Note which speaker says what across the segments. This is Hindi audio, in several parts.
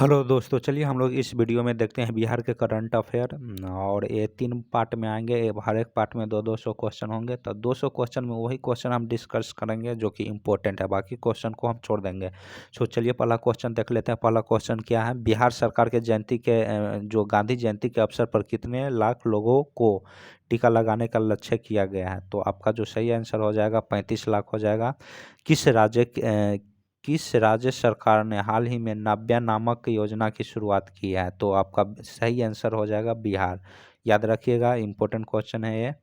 Speaker 1: हेलो दोस्तों, चलिए हम लोग इस वीडियो में देखते हैं बिहार के करंट अफेयर। और ये 3 पार्ट में आएंगे। हर एक पार्ट में 200 क्वेश्चन होंगे, तो 200 क्वेश्चन में वही क्वेश्चन हम डिस्कस करेंगे जो कि इम्पोर्टेंट है, बाकी क्वेश्चन को हम छोड़ देंगे। चलिए पहला क्वेश्चन देख लेते हैं। पहला क्वेश्चन क्या है? बिहार सरकार के जयंती के जो गांधी जयंती के अवसर पर कितने लाख लोगों को टीका लगाने का लक्ष्य किया गया है? तो आपका जो सही आंसर हो जाएगा 35 लाख हो जाएगा। किस राज्य किस राज्य सरकार ने हाल ही में नाव्या नामक योजना की शुरुआत की है? तो आपका सही आंसर हो जाएगा बिहार। याद रखिएगा, इम्पोर्टेंट क्वेश्चन है ये।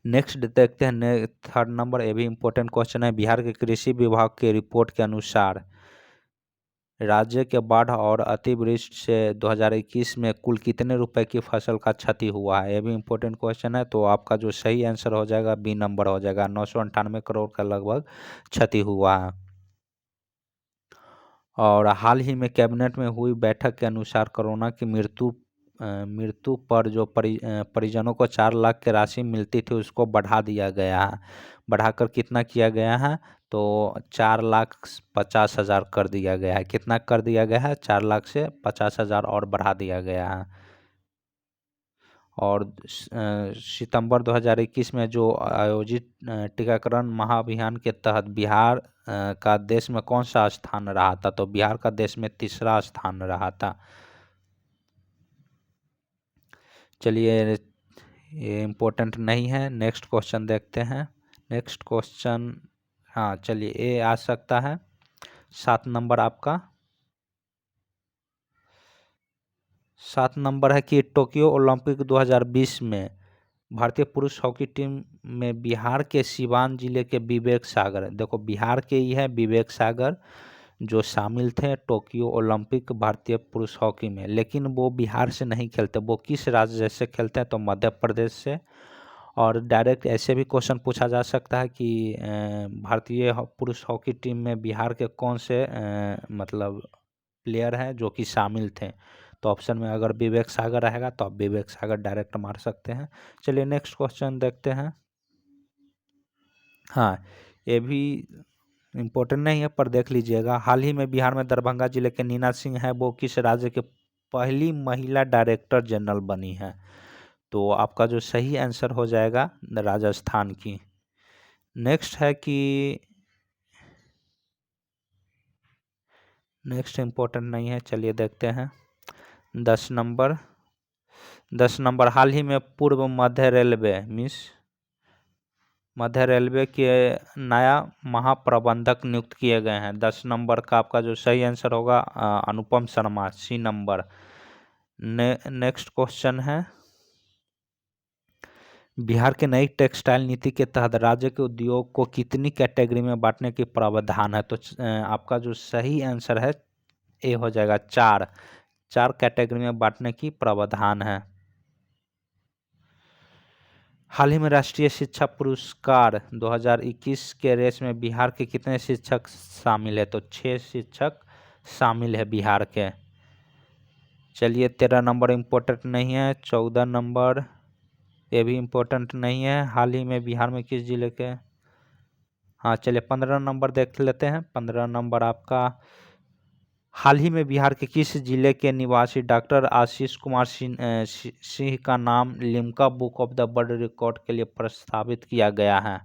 Speaker 1: नेक्स्ट देखते हैं, थर्ड नंबर, ये भी इम्पोर्टेंट क्वेश्चन है। बिहार के कृषि विभाग के रिपोर्ट के अनुसार राज्य के बाढ़ और अतिवृष्टि से 2021 में कुल कितने रुपए की फसल का क्षति हुआ है? ये भी इम्पोर्टेंट क्वेश्चन है। तो आपका जो सही आंसर हो जाएगा बी नंबर हो जाएगा। 998 करोड़ का लगभग क्षति हुआ है। और हाल ही में कैबिनेट में हुई बैठक के अनुसार कोरोना की मृत्यु पर जो परिजनों को 4 लाख की राशि मिलती थी उसको बढ़ा दिया गया है। बढ़ाकर कितना किया गया है? तो 4,50,000 कर दिया गया है। कितना कर दिया गया है? 4 लाख से 50,000 और बढ़ा दिया गया है। और सितंबर 2021 में जो आयोजित टीकाकरण महाअभियान के तहत बिहार का देश में कौन सा स्थान रहा था? तो बिहार का देश में तीसरा स्थान रहा था। चलिए, ये इम्पोर्टेंट नहीं है। नेक्स्ट क्वेश्चन देखते हैं। नेक्स्ट क्वेश्चन, हाँ चलिए, ये आ सकता है 7 नंबर आपका। 7 नंबर है कि टोक्यो ओलंपिक 2020 में भारतीय पुरुष हॉकी टीम में बिहार के सिवान जिले के विवेक सागर, देखो बिहार के ही है विवेक सागर, जो शामिल थे टोक्यो ओलंपिक भारतीय पुरुष हॉकी में। लेकिन वो बिहार से नहीं खेलते। वो किस राज्य से खेलते हैं? तो मध्य प्रदेश से। और डायरेक्ट ऐसे भी क्वेश्चन पूछा जा सकता है कि भारतीय पुरुष हॉकी टीम में बिहार के कौन से मतलब प्लेयर हैं जो कि शामिल थे? तो ऑप्शन में अगर विवेक सागर रहेगा तो आप विवेक सागर डायरेक्ट मार सकते हैं। चलिए नेक्स्ट क्वेश्चन देखते हैं। हाँ, ये भी इम्पोर्टेंट नहीं है पर देख लीजिएगा। हाल ही में बिहार में दरभंगा जिले के नीना सिंह है, वो किस राज्य के पहली महिला डायरेक्टर जनरल बनी है? तो आपका जो सही आंसर हो जाएगा राजस्थान की। नेक्स्ट है कि नेक्स्ट इम्पोर्टेंट नहीं है, चलिए देखते हैं। 10 नंबर, 10 नंबर, हाल ही में पूर्व मध्य रेलवे मध्य रेलवे के नया महाप्रबंधक नियुक्त किए गए हैं। 10 नंबर का आपका जो सही आंसर होगा Anupam Sharma, C number. Next question है, बिहार के नई टेक्सटाइल नीति के तहत राज्य के उद्योग को कितनी कैटेगरी में बांटने की प्रावधान है? तो आपका जो सही आंसर है ए हो जाएगा 4 कैटेगरी में बांटने की प्रावधान है। हाल ही में राष्ट्रीय शिक्षा पुरस्कार 2021 के रेस में बिहार के कितने शिक्षक शामिल है? तो 6 शिक्षक शामिल है बिहार के। चलिए 13 नंबर इम्पोर्टेंट नहीं है। 14 नंबर, ये भी इम्पोर्टेंट नहीं है। हाल ही में बिहार में किस जिले के, हाँ चलिए 15 नंबर देख लेते हैं। 15 नंबर आपका, हाल ही में बिहार के किस जिले के निवासी डॉक्टर आशीष कुमार सिंह का नाम Limca book of the world record के लिए प्रस्तावित किया गया है?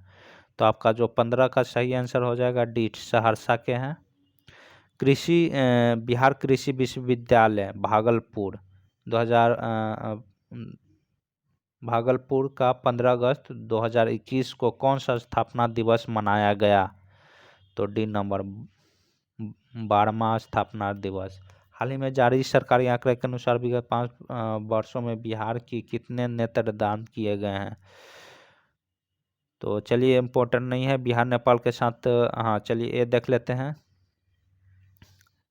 Speaker 1: तो आपका जो 15 का सही आंसर हो जाएगा डी, सहरसा के हैं। बिहार कृषि विश्वविद्यालय भागलपुर 2000 भागलपुर का 15 अगस्त 2021 को कौन सा स्थापना दिवस मनाया गया? तो डी नंबर, 12वां स्थापना दिवस। हाल ही में जारी सरकारी आंकड़े के अनुसार विगत 5 वर्षों में बिहार की कितने नेत्रदान किए गए हैं? तो चलिए इम्पोर्टेंट नहीं है। बिहार नेपाल के साथ, हाँ चलिए ये देख लेते हैं।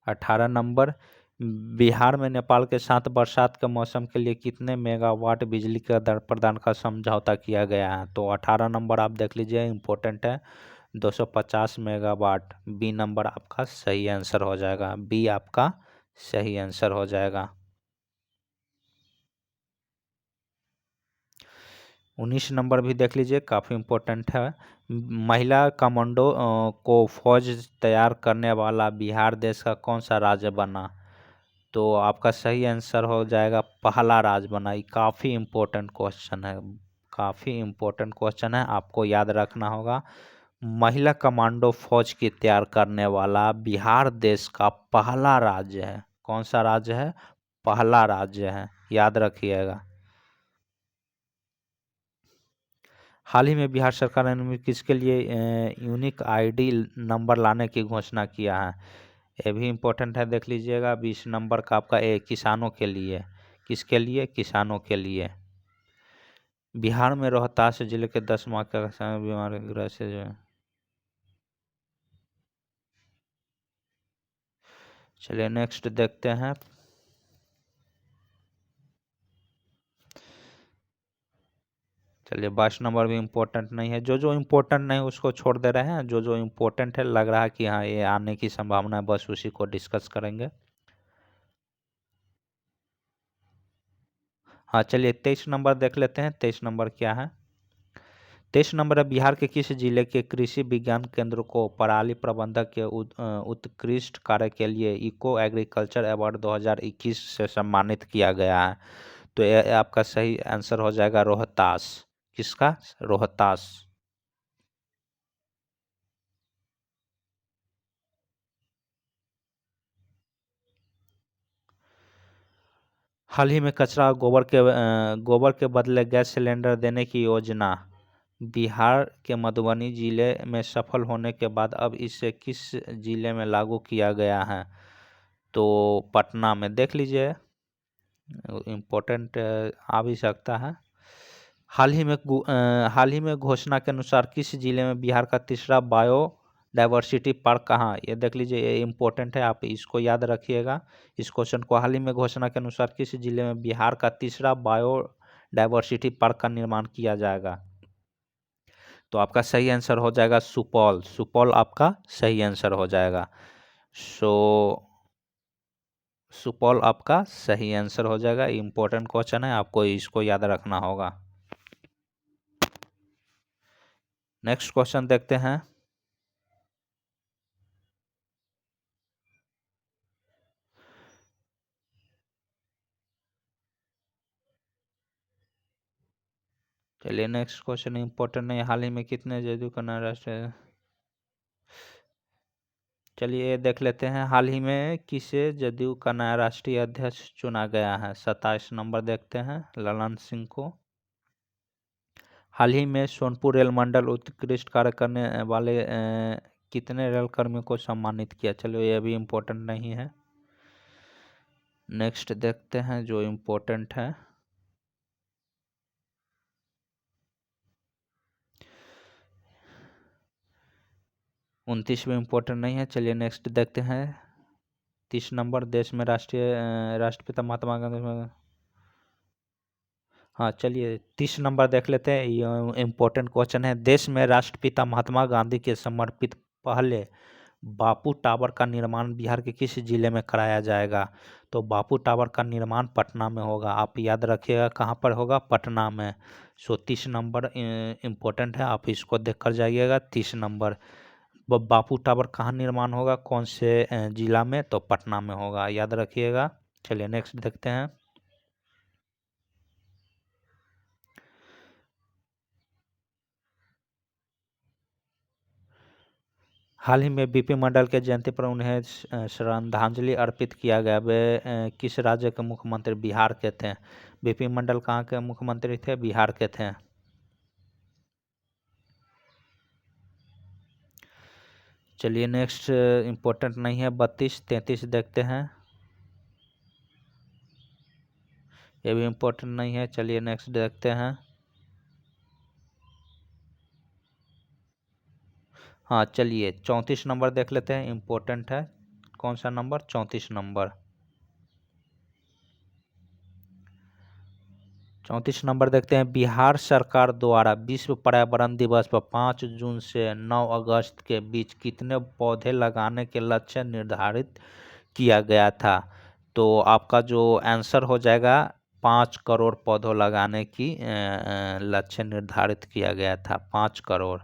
Speaker 1: 18 नंबर, बिहार में नेपाल के साथ बरसात के मौसम के लिए कितने मेगावाट बिजली का दर प्रदान का समझौता किया गया है? तो 18 नंबर आप देख लीजिए, इम्पोर्टेंट है, 250 मेगावाट। बी नंबर आपका सही आंसर हो जाएगा। बी आपका सही आंसर हो जाएगा। 19 नंबर भी देख लीजिए, काफ़ी इम्पोर्टेंट है। महिला कमांडो को फौज तैयार करने वाला बिहार देश का कौन सा राज्य बना? तो आपका सही आंसर हो जाएगा पहला राज बनाई। काफ़ी इम्पोर्टेंट क्वेश्चन है, काफ़ी इम्पोर्टेंट क्वेश्चन है, आपको याद रखना होगा। महिला कमांडो फौज की तैयार करने वाला बिहार देश का पहला राज्य है। कौन सा राज्य है? पहला राज्य है, याद रखिएगा। हाल ही में बिहार सरकार ने किसके लिए यूनिक आईडी नंबर लाने की घोषणा किया है? ये भी इम्पोर्टेंट है, देख लीजिएगा। 20 नंबर का आपका किसानों के लिए। किसके लिए? किसानों के लिए। बिहार में रोहतास जिले के 10 माह का किसान बीमारी ग्रह से जो है। चलिए नेक्स्ट देखते हैं। चलिए 22 नंबर भी इम्पोर्टेंट नहीं है। जो जो इम्पोर्टेंट नहीं उसको छोड़ दे रहे हैं, जो जो इम्पोर्टेंट है लग रहा है कि हाँ ये आने की संभावना है, बस उसी को डिस्कस करेंगे। हाँ चलिए 23 नंबर देख लेते हैं। 23 नंबर क्या है? 23 नंबर है, बिहार के किस जिले के कृषि विज्ञान केंद्र को पराली प्रबंधक के उत्कृष्ट कार्य के लिए इको एग्रीकल्चर अवार्ड 2021 से सम्मानित किया गया है? तो ये आपका सही आंसर हो जाएगा रोहतास। किसका? रोहतास। हाल ही में कचरा और गोबर के बदले गैस सिलेंडर देने की योजना बिहार के मधुबनी जिले में सफल होने के बाद अब इसे किस जिले में लागू किया गया है? तो पटना में। देख लीजिए, इम्पोर्टेंट आ भी सकता है। हाल ही में घोषणा के अनुसार किस जिले में बिहार का तीसरा बायो डाइवर्सिटी पार्क कहाँ? ये देख लीजिए, ये इम्पोर्टेंट है, आप इसको याद रखिएगा। इस क्वेश्चन को, हाल ही में घोषणा के अनुसार किस जिले में बिहार का तीसरा बायो डाइवर्सिटी पार्क का निर्माण किया जाएगा? तो आपका सही आंसर हो जाएगा सुपौल। सुपौल आपका सही आंसर हो जाएगा। सो सुपौल आपका सही आंसर हो जाएगा। इम्पोर्टेंट क्वेश्चन है, आपको इसको याद रखना होगा। नेक्स्ट क्वेश्चन देखते हैं। चलिए नेक्स्ट क्वेश्चन इम्पोर्टेंट नहीं। हाल ही में कितने जदयू का नया राष्ट्रीय, चलिए देख लेते हैं। हाल ही में किसे जदयू का नया राष्ट्रीय अध्यक्ष चुना गया है? 27 नंबर देखते हैं, ललन सिंह को। हाल ही में सोनपुर रेल मंडल उत्कृष्ट कार्य करने वाले कितने रेल कर्मियों को सम्मानित किया? चलो ये भी इम्पोर्टेंट नहीं है। नेक्स्ट देखते हैं जो इम्पोर्टेंट है। 29 भी इम्पोर्टेंट नहीं है। चलिए नेक्स्ट देखते हैं। 30 नंबर, देश में राष्ट्रपिता महात्मा गांधी। हाँ चलिए 30 नंबर देख लेते हैं। ये इम्पोर्टेंट क्वेश्चन है। देश में राष्ट्रपिता महात्मा गांधी के समर्पित पहले बापू टावर का निर्माण बिहार के किस जिले में कराया जाएगा? तो बापू टावर का निर्माण पटना में होगा। आप याद रखिएगा कहाँ पर होगा? पटना में। सो 30 नंबर इम्पोर्टेंट है, आप इसको देख कर जाइएगा। 30 नंबर, बापू टावर कहाँ निर्माण होगा, कौन से जिला में? तो पटना में होगा, याद रखिएगा। चलिए नेक्स्ट देखते हैं। हाल ही में बीपी मंडल के जयंती पर उन्हें श्रद्धांजलि अर्पित किया गया। वे किस राज्य के मुख्यमंत्री? बिहार के थे। बीपी मंडल कहाँ के मुख्यमंत्री थे? बिहार के थे। चलिए नेक्स्ट इम्पोर्टेंट नहीं है। 32 33 देखते हैं। ये भी इम्पोर्टेंट नहीं है। चलिए नेक्स्ट देखते हैं। हाँ चलिए 34 नंबर देख लेते हैं, इम्पोर्टेंट है। कौन सा नंबर? 34 नंबर। 34 नंबर देखते हैं। बिहार सरकार द्वारा विश्व पर्यावरण दिवस पर 5 जून से 9 अगस्त के बीच कितने पौधे लगाने के लक्ष्य निर्धारित किया गया था? तो आपका जो आंसर हो जाएगा 5 करोड़ पौधों लगाने की लक्ष्य निर्धारित किया गया था। 5 करोड़।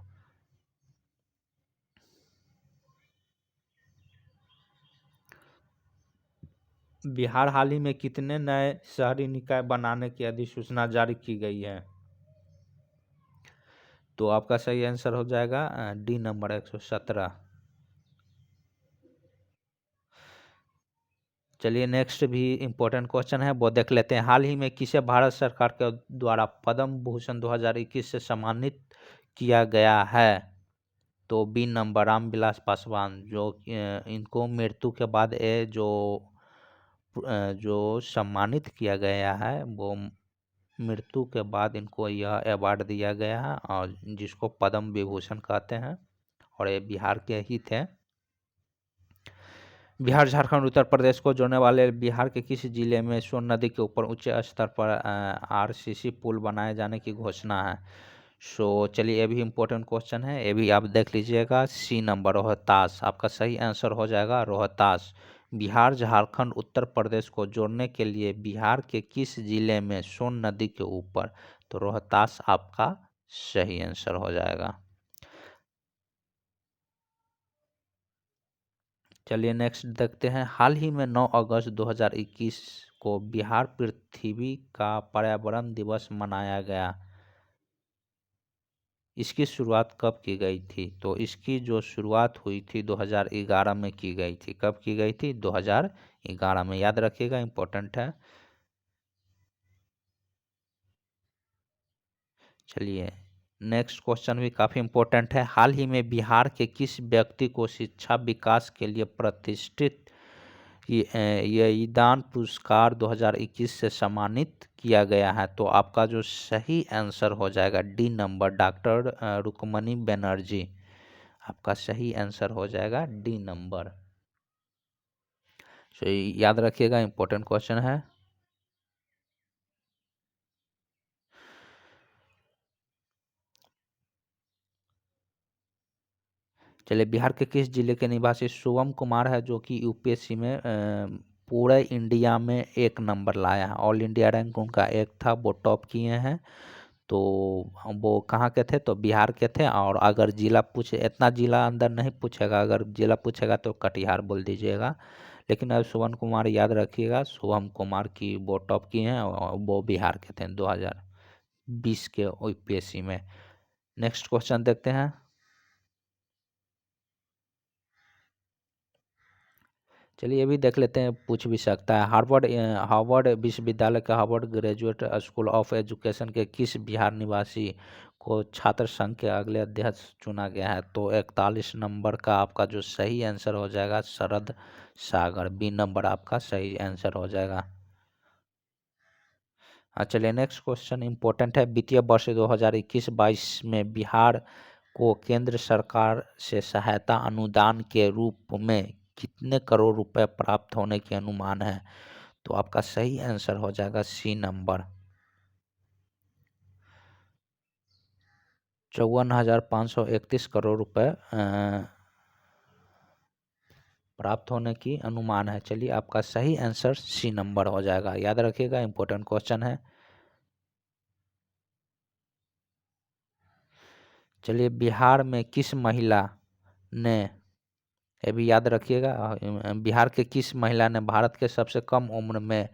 Speaker 1: बिहार हाल ही में कितने नए शहरी निकाय बनाने की अधिसूचना जारी की गई है? तो आपका सही आंसर हो जाएगा डी नंबर 117। चलिए नेक्स्ट भी इम्पोर्टेंट क्वेश्चन है, वो देख लेते हैं। हाल ही में किसे भारत सरकार के द्वारा पद्म भूषण 2021 से सम्मानित किया गया है? तो बी नंबर रामविलास पासवान, जो इनको मृत्यु के बाद जो सम्मानित किया गया है, वो मृत्यु के बाद इनको यह अवार्ड दिया गया है, और जिसको पद्म विभूषण कहते हैं, और ये बिहार के ही थे। बिहार झारखंड उत्तर प्रदेश को जोड़ने वाले बिहार के किस जिले में सोन नदी के ऊपर उच्च स्तर पर आरसीसी पुल बनाए जाने की घोषणा है? चलिए ये भी इम्पोर्टेंट क्वेश्चन है, ये भी आप देख लीजिएगा। सी नंबर रोहतास, आपका सही आंसर हो जाएगा रोहतास। बिहार झारखंड उत्तर प्रदेश को जोड़ने के लिए बिहार के किस जिले में सोन नदी के ऊपर? तो रोहतास आपका सही आंसर हो जाएगा। चलिए नेक्स्ट देखते हैं। हाल ही में 9 अगस्त 2021 को बिहार पृथ्वी का पर्यावरण दिवस मनाया गया। इसकी शुरुआत कब की गई थी? तो इसकी जो शुरुआत हुई थी 2011 में की गई थी। कब की गई थी? 2011 में, याद रखिएगा, इम्पोर्टेंट है। चलिए नेक्स्ट क्वेश्चन भी काफ़ी इम्पोर्टेंट है। हाल ही में बिहार के किस व्यक्ति को शिक्षा विकास के लिए प्रतिष्ठित ये दान पुरस्कार 2021 से सम्मानित किया गया है? तो आपका जो सही आंसर हो जाएगा D number doctor Rukmini Banerjee, आपका सही आंसर हो जाएगा डी नंबर। तो याद रखिएगा, इम्पोर्टेंट क्वेश्चन है। चलिए बिहार के किस जिले के निवासी शुभम कुमार है, जो कि यूपीएससी में पूरे इंडिया में 1 नंबर लाया है? ऑल इंडिया रैंक उनका 1 था, वो टॉप किए हैं। तो वो कहाँ के थे? तो बिहार के थे। और अगर जिला पूछे, इतना जिला अंदर नहीं पूछेगा, अगर जिला पूछेगा तो कटिहार बोल दीजिएगा। लेकिन अब शुभम कुमार याद रखिएगा, शुभम कुमार की वो टॉप किए हैं, और वो बिहार के थे 2020 के यूपीएससी में। नेक्स्ट क्वेश्चन देखते हैं। चलिए ये भी देख लेते हैं, पूछ भी सकता है। हार्वर्ड विश्वविद्यालय के Harvard graduate school of education के किस बिहार निवासी को छात्र संघ के अगले अध्यक्ष चुना गया है? तो 41 नंबर का आपका जो सही आंसर हो जाएगा शरद सागर, बी नंबर आपका सही आंसर हो जाएगा। हाँ चलिए नेक्स्ट क्वेश्चन इंपॉर्टेंट है। वित्तीय वर्ष 2021-22 में बिहार को केंद्र सरकार से सहायता अनुदान के रूप में कितने करोड़ रुपए प्राप्त होने की अनुमान है? तो आपका सही आंसर हो जाएगा सी नंबर 54,531 करोड़ रुपए प्राप्त होने की अनुमान है। चलिए आपका सही आंसर सी नंबर हो जाएगा, याद रखिएगा, इंपॉर्टेंट क्वेश्चन है। चलिए बिहार में किस महिला ने, ये भी याद रखिएगा, बिहार के किस महिला ने भारत के सबसे कम उम्र में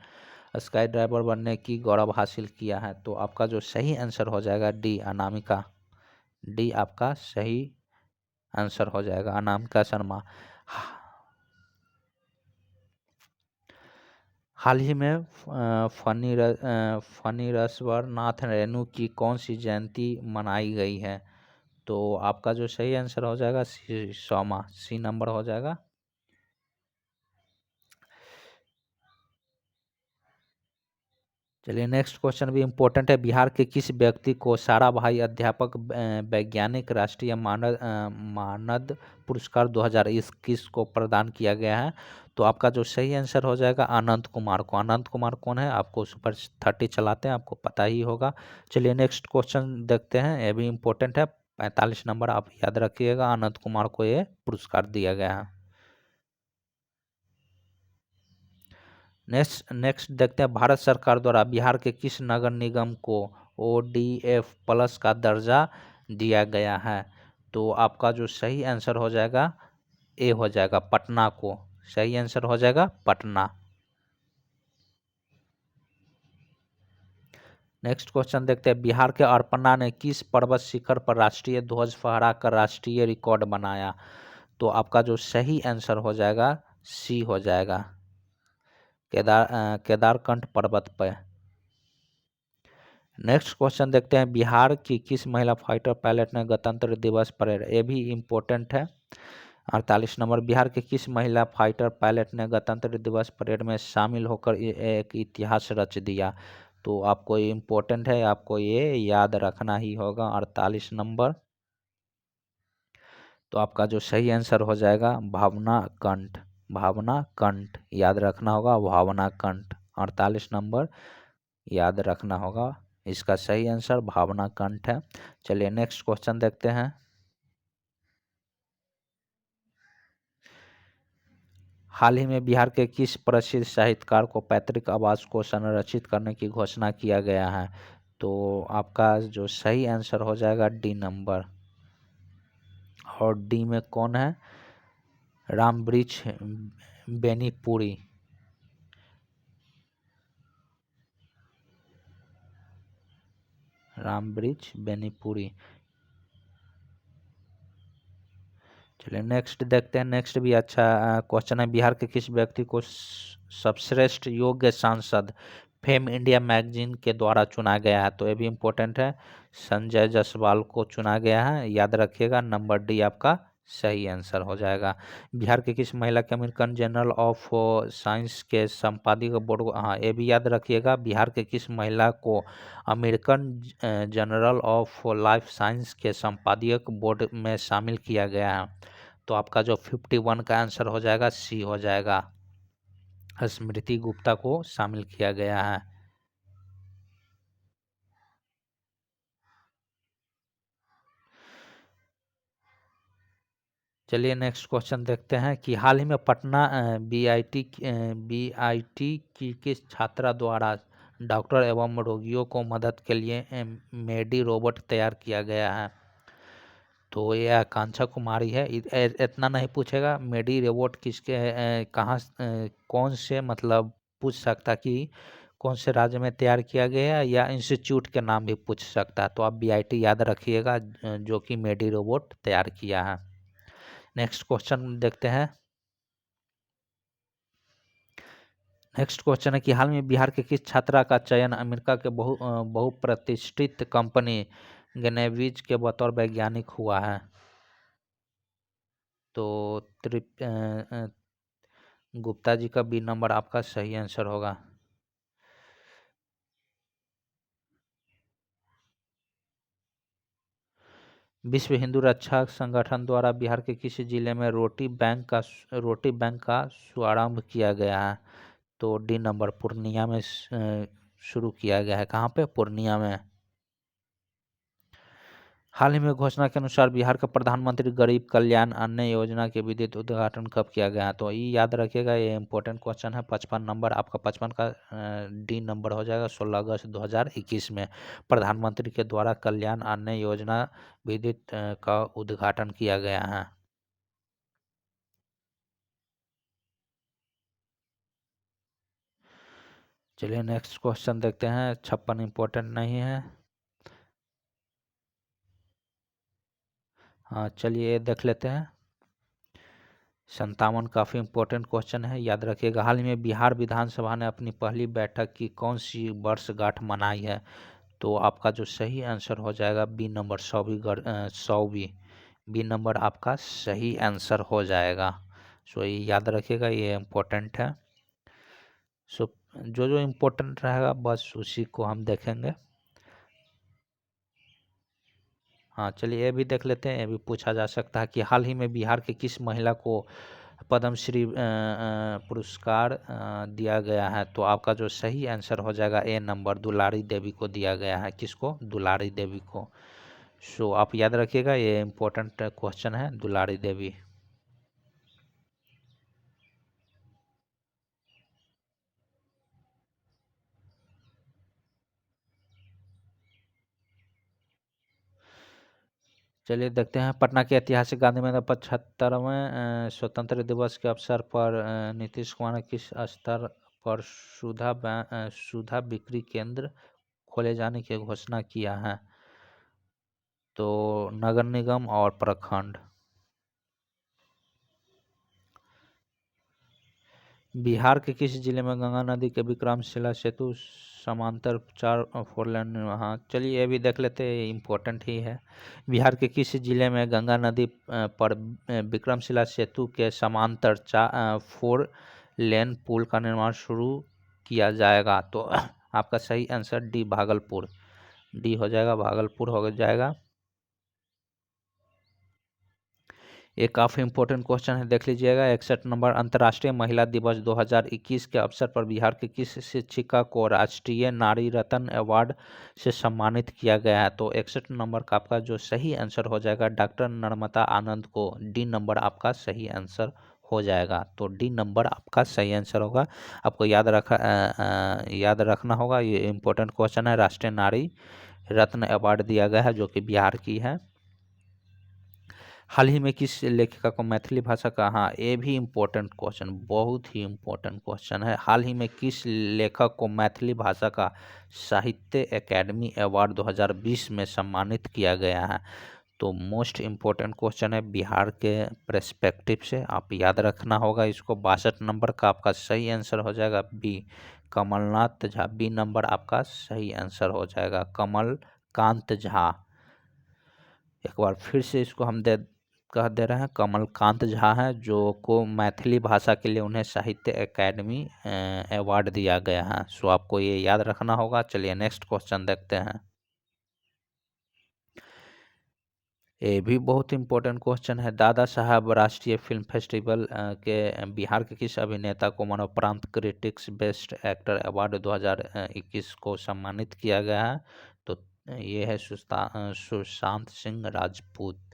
Speaker 1: स्काई ड्राइवर बनने की गौरव हासिल किया है? तो आपका जो सही आंसर हो जाएगा डी अनामिका, डी आपका सही आंसर हो जाएगा अनामिका शर्मा। हाल ही में फणीरश्वर नाथ रेणु की कौन सी जयंती मनाई गई है? तो आपका जो सही आंसर हो जाएगा सोमा, सी नंबर हो जाएगा। चलिए नेक्स्ट क्वेश्चन भी इम्पोर्टेंट है। बिहार के किस व्यक्ति को साराभाई अध्यापक वैज्ञानिक राष्ट्रीय मानद पुरस्कार 2021 को प्रदान किया गया है? तो आपका जो सही आंसर हो जाएगा अनंत कुमार को। अनंत कुमार कौन है? आपको सुपर 30 चलाते हैं, आपको पता ही होगा। चलिए नेक्स्ट क्वेश्चन देखते हैं, ये भी इम्पोर्टेंट है। 45 नंबर आप याद रखिएगा, अनंत कुमार को ये पुरस्कार दिया गया है। नेक्स्ट देखते हैं। भारत सरकार द्वारा बिहार के किस नगर निगम को ODF प्लस का दर्जा दिया गया है? तो आपका जो सही आंसर हो जाएगा ए हो जाएगा पटना को, सही आंसर हो जाएगा पटना। नेक्स्ट क्वेश्चन देखते हैं, बिहार के अपर्णा ने किस पर्वत शिखर पर राष्ट्रीय ध्वज फहराकर राष्ट्रीय रिकॉर्ड बनाया? तो आपका जो सही आंसर हो जाएगा सी हो जाएगा, केदारकंठ पर्वत पर। नेक्स्ट क्वेश्चन देखते हैं, बिहार की किस महिला फाइटर पायलट ने गणतंत्र दिवस परेड, ये भी इम्पोर्टेंट है। 48 नंबर, बिहार के किस महिला फाइटर पायलट ने गणतंत्र दिवस परेड में शामिल होकर एक इतिहास रच दिया? तो आपको ये इम्पोर्टेंट है, आपको ये याद रखना ही होगा। 48 नंबर, तो आपका जो सही आंसर हो जाएगा भावना कंठ, भावना कंठ याद रखना होगा, भावना कंठ। 48 नंबर याद रखना होगा, इसका सही आंसर भावना कंठ है। चलिए नेक्स्ट क्वेश्चन देखते हैं, हाल ही में बिहार के किस प्रसिद्ध साहित्यकार को पैतृक आवास को संरक्षित करने की घोषणा किया गया है? तो आपका जो सही आंसर हो जाएगा डी नंबर। और डी में कौन है? रामवृक्ष बेनीपुरी। रामवृक्ष बेनीपुरी। चलिए नेक्स्ट देखते हैं, नेक्स्ट भी अच्छा क्वेश्चन है, बिहार के किस व्यक्ति को सर्वश्रेष्ठ योग्य सांसद फेम इंडिया मैगजीन के द्वारा चुना गया है? तो ये भी इम्पोर्टेंट है, संजय जायसवाल को चुना गया है, याद रखिएगा। नंबर डी आपका सही आंसर हो जाएगा। बिहार के किस महिला के अमेरिकन जर्नल ऑफ साइंस के संपादकीय बोर्ड को, हाँ ये भी याद रखिएगा, बिहार के किस महिला को American journal of life science के संपादकीय बोर्ड में शामिल किया गया है? तो आपका जो 51 का आंसर हो जाएगा सी हो जाएगा, स्मृति गुप्ता को शामिल किया गया है। चलिए नेक्स्ट क्वेश्चन देखते हैं कि हाल ही में पटना बीआईटी की किस छात्रा द्वारा डॉक्टर एवं रोगियों को मदद के लिए मेडी रोबोट तैयार किया गया है? तो ये आकांक्षा कुमारी है। इतना नहीं पूछेगा मेडी रोबोट किसके कहाँ कौन से, मतलब पूछ सकता कि कौन से राज्य में तैयार किया गया है, या इंस्टीट्यूट के नाम भी पूछ सकता है। तो आप बीआईटी याद रखिएगा, जो कि मेडी रोबोट तैयार किया है। नेक्स्ट क्वेश्चन देखते हैं, नेक्स्ट क्वेश्चन है कि हाल में बिहार के किस छात्रा का चयन अमेरिका के बहुप्रतिष्ठित कंपनी गैनेविज के बतौर वैज्ञानिक हुआ है? तो गुप्ता जी का बी नंबर आपका सही आंसर होगा। विश्व हिंदू रक्षा संगठन द्वारा बिहार के किसी जिले में रोटी बैंक का शुभारंभ किया गया है? तो डी नंबर, पूर्णिया में शुरू किया गया है। कहाँ पे? पूर्णिया में। हाल ही में घोषणा के अनुसार बिहार का प्रधानमंत्री गरीब कल्याण अन्न योजना के विधिवत उद्घाटन कब किया गया है? तो ये याद रखिएगा, ये इंपॉर्टेंट क्वेश्चन है। 55 नंबर आपका, 55 का डी नंबर हो जाएगा। 16 अगस्त 2021 में प्रधानमंत्री के द्वारा कल्याण अन्न योजना विधिवत का उद्घाटन किया गया है। चलिए नेक्स्ट क्वेश्चन देखते हैं, 56 इंपॉर्टेंट नहीं है। हाँ चलिए देख लेते हैं, 57 काफ़ी इंपॉर्टेंट क्वेश्चन है, याद रखिएगा। हाल ही में बिहार विधानसभा ने अपनी पहली बैठक की कौन सी वर्षगांठ मनाई है? तो आपका जो सही आंसर हो जाएगा बी नंबर, 100वीं। बी नंबर आपका सही आंसर हो जाएगा। सो ये याद रखिएगा, ये इम्पोर्टेंट है। सो जो जो इम्पोर्टेंट रहेगा बस उसी को हम देखेंगे। हाँ चलिए ये भी देख लेते हैं, ये भी पूछा जा सकता है कि हाल ही में बिहार के किस महिला को पद्मश्री पुरस्कार दिया गया है? तो आपका जो सही आंसर हो जाएगा ए नंबर, दुलारी देवी को दिया गया है। किसको? दुलारी देवी को। सो आप याद रखिएगा, ये इम्पोर्टेंट क्वेश्चन है, दुलारी देवी। चलिए देखते हैं, पटना के ऐतिहासिक गांधी मैदान 75वें स्वतंत्र दिवस के अवसर पर नीतीश कुमार ने किस स्तर पर सुधा बिक्री केंद्र खोले जाने की घोषणा किया है? तो नगर निगम और प्रखंड। बिहार के किस जिले में गंगा नदी के विक्रमशिला सेतु समांतर 4 4 लेन, हाँ चलिए ये भी देख लेते हैं, इम्पोर्टेंट ही है। बिहार के किस जिले में गंगा नदी पर विक्रमशिला सेतु के समांतर 4 लेन पुल का निर्माण शुरू किया जाएगा? तो आपका सही आंसर डी, भागलपुर। डी हो जाएगा, भागलपुर हो जाएगा। ये काफ़ी इंपॉर्टेंट क्वेश्चन है, देख लीजिएगा। 61 नंबर, अंतर्राष्ट्रीय महिला दिवस 2021 के अवसर पर बिहार की किस शिक्षिका को राष्ट्रीय नारी रत्न अवार्ड से सम्मानित किया गया है? तो 61 नंबर का आपका जो सही आंसर हो जाएगा डॉक्टर नर्मदा आनंद को। डी नंबर आपका सही आंसर हो जाएगा। तो डी नंबर आपका सही आंसर होगा। आपको याद रखना होगा, ये इम्पोर्टेंट क्वेश्चन है। राष्ट्रीय नारी रत्न अवार्ड दिया गया है जो कि बिहार की है। हाल ही में किस लेखिका को मैथिली भाषा का, हाँ ये भी इम्पोर्टेंट क्वेश्चन, बहुत ही इम्पोर्टेंट क्वेश्चन है। हाल ही में किस लेखक को मैथिली भाषा का साहित्य अकेडमी अवार्ड 2020 में सम्मानित किया गया है? तो मोस्ट इम्पोर्टेंट क्वेश्चन है बिहार के पर्सपेक्टिव से, आप याद रखना होगा इसको। 62 नंबर का आपका सही आंसर हो जाएगा B, Kamalnath Jha. B number आपका सही आंसर हो जाएगा, कमलकांत झा। एक बार फिर से इसको हम कह दे रहे हैं, कमलकांत झा हैं जो को मैथिली भाषा के लिए उन्हें साहित्य अकेडमी अवार्ड दिया गया है। सो आपको ये याद रखना होगा। चलिए नेक्स्ट क्वेश्चन देखते हैं। ये भी बहुत इंपॉर्टेंट क्वेश्चन है। दादा साहब राष्ट्रीय फिल्म फेस्टिवल के बिहार के किस अभिनेता को मरणोपरांत क्रिटिक्स बेस्ट एक्टर अवार्ड 2021 को सम्मानित किया गया है? तो ये है सुशांत सिंह राजपूत।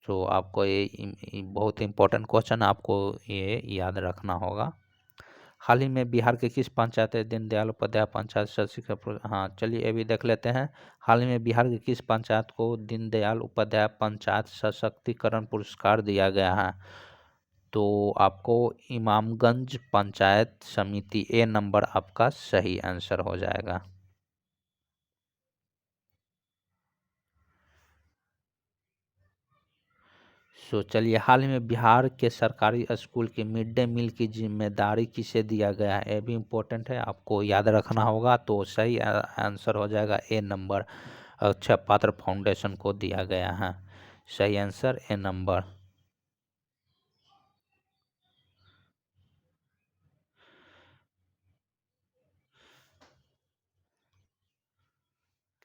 Speaker 1: तो आपको ये बहुत इंपॉर्टेंट क्वेश्चन, आपको ये याद रखना होगा। हाल ही में बिहार के किस पंचायत दीनदयाल उपाध्याय पंचायत सदस्य, हाँ चलिए ये भी देख लेते हैं। हाल ही में बिहार के किस पंचायत को दीनदयाल उपाध्याय पंचायत सशक्तिकरण पुरस्कार दिया गया है? तो आपको इमामगंज पंचायत समिति, ए नंबर आपका सही आंसर हो जाएगा। सो चलिए, हाल ही में बिहार के सरकारी स्कूल की मिड डे मील की जिम्मेदारी किसे दिया गया है? ये भी इम्पोर्टेंट है, आपको याद रखना होगा। तो सही आंसर हो जाएगा ए नंबर, अक्षय पात्र फाउंडेशन को दिया गया है। सही आंसर ए नंबर।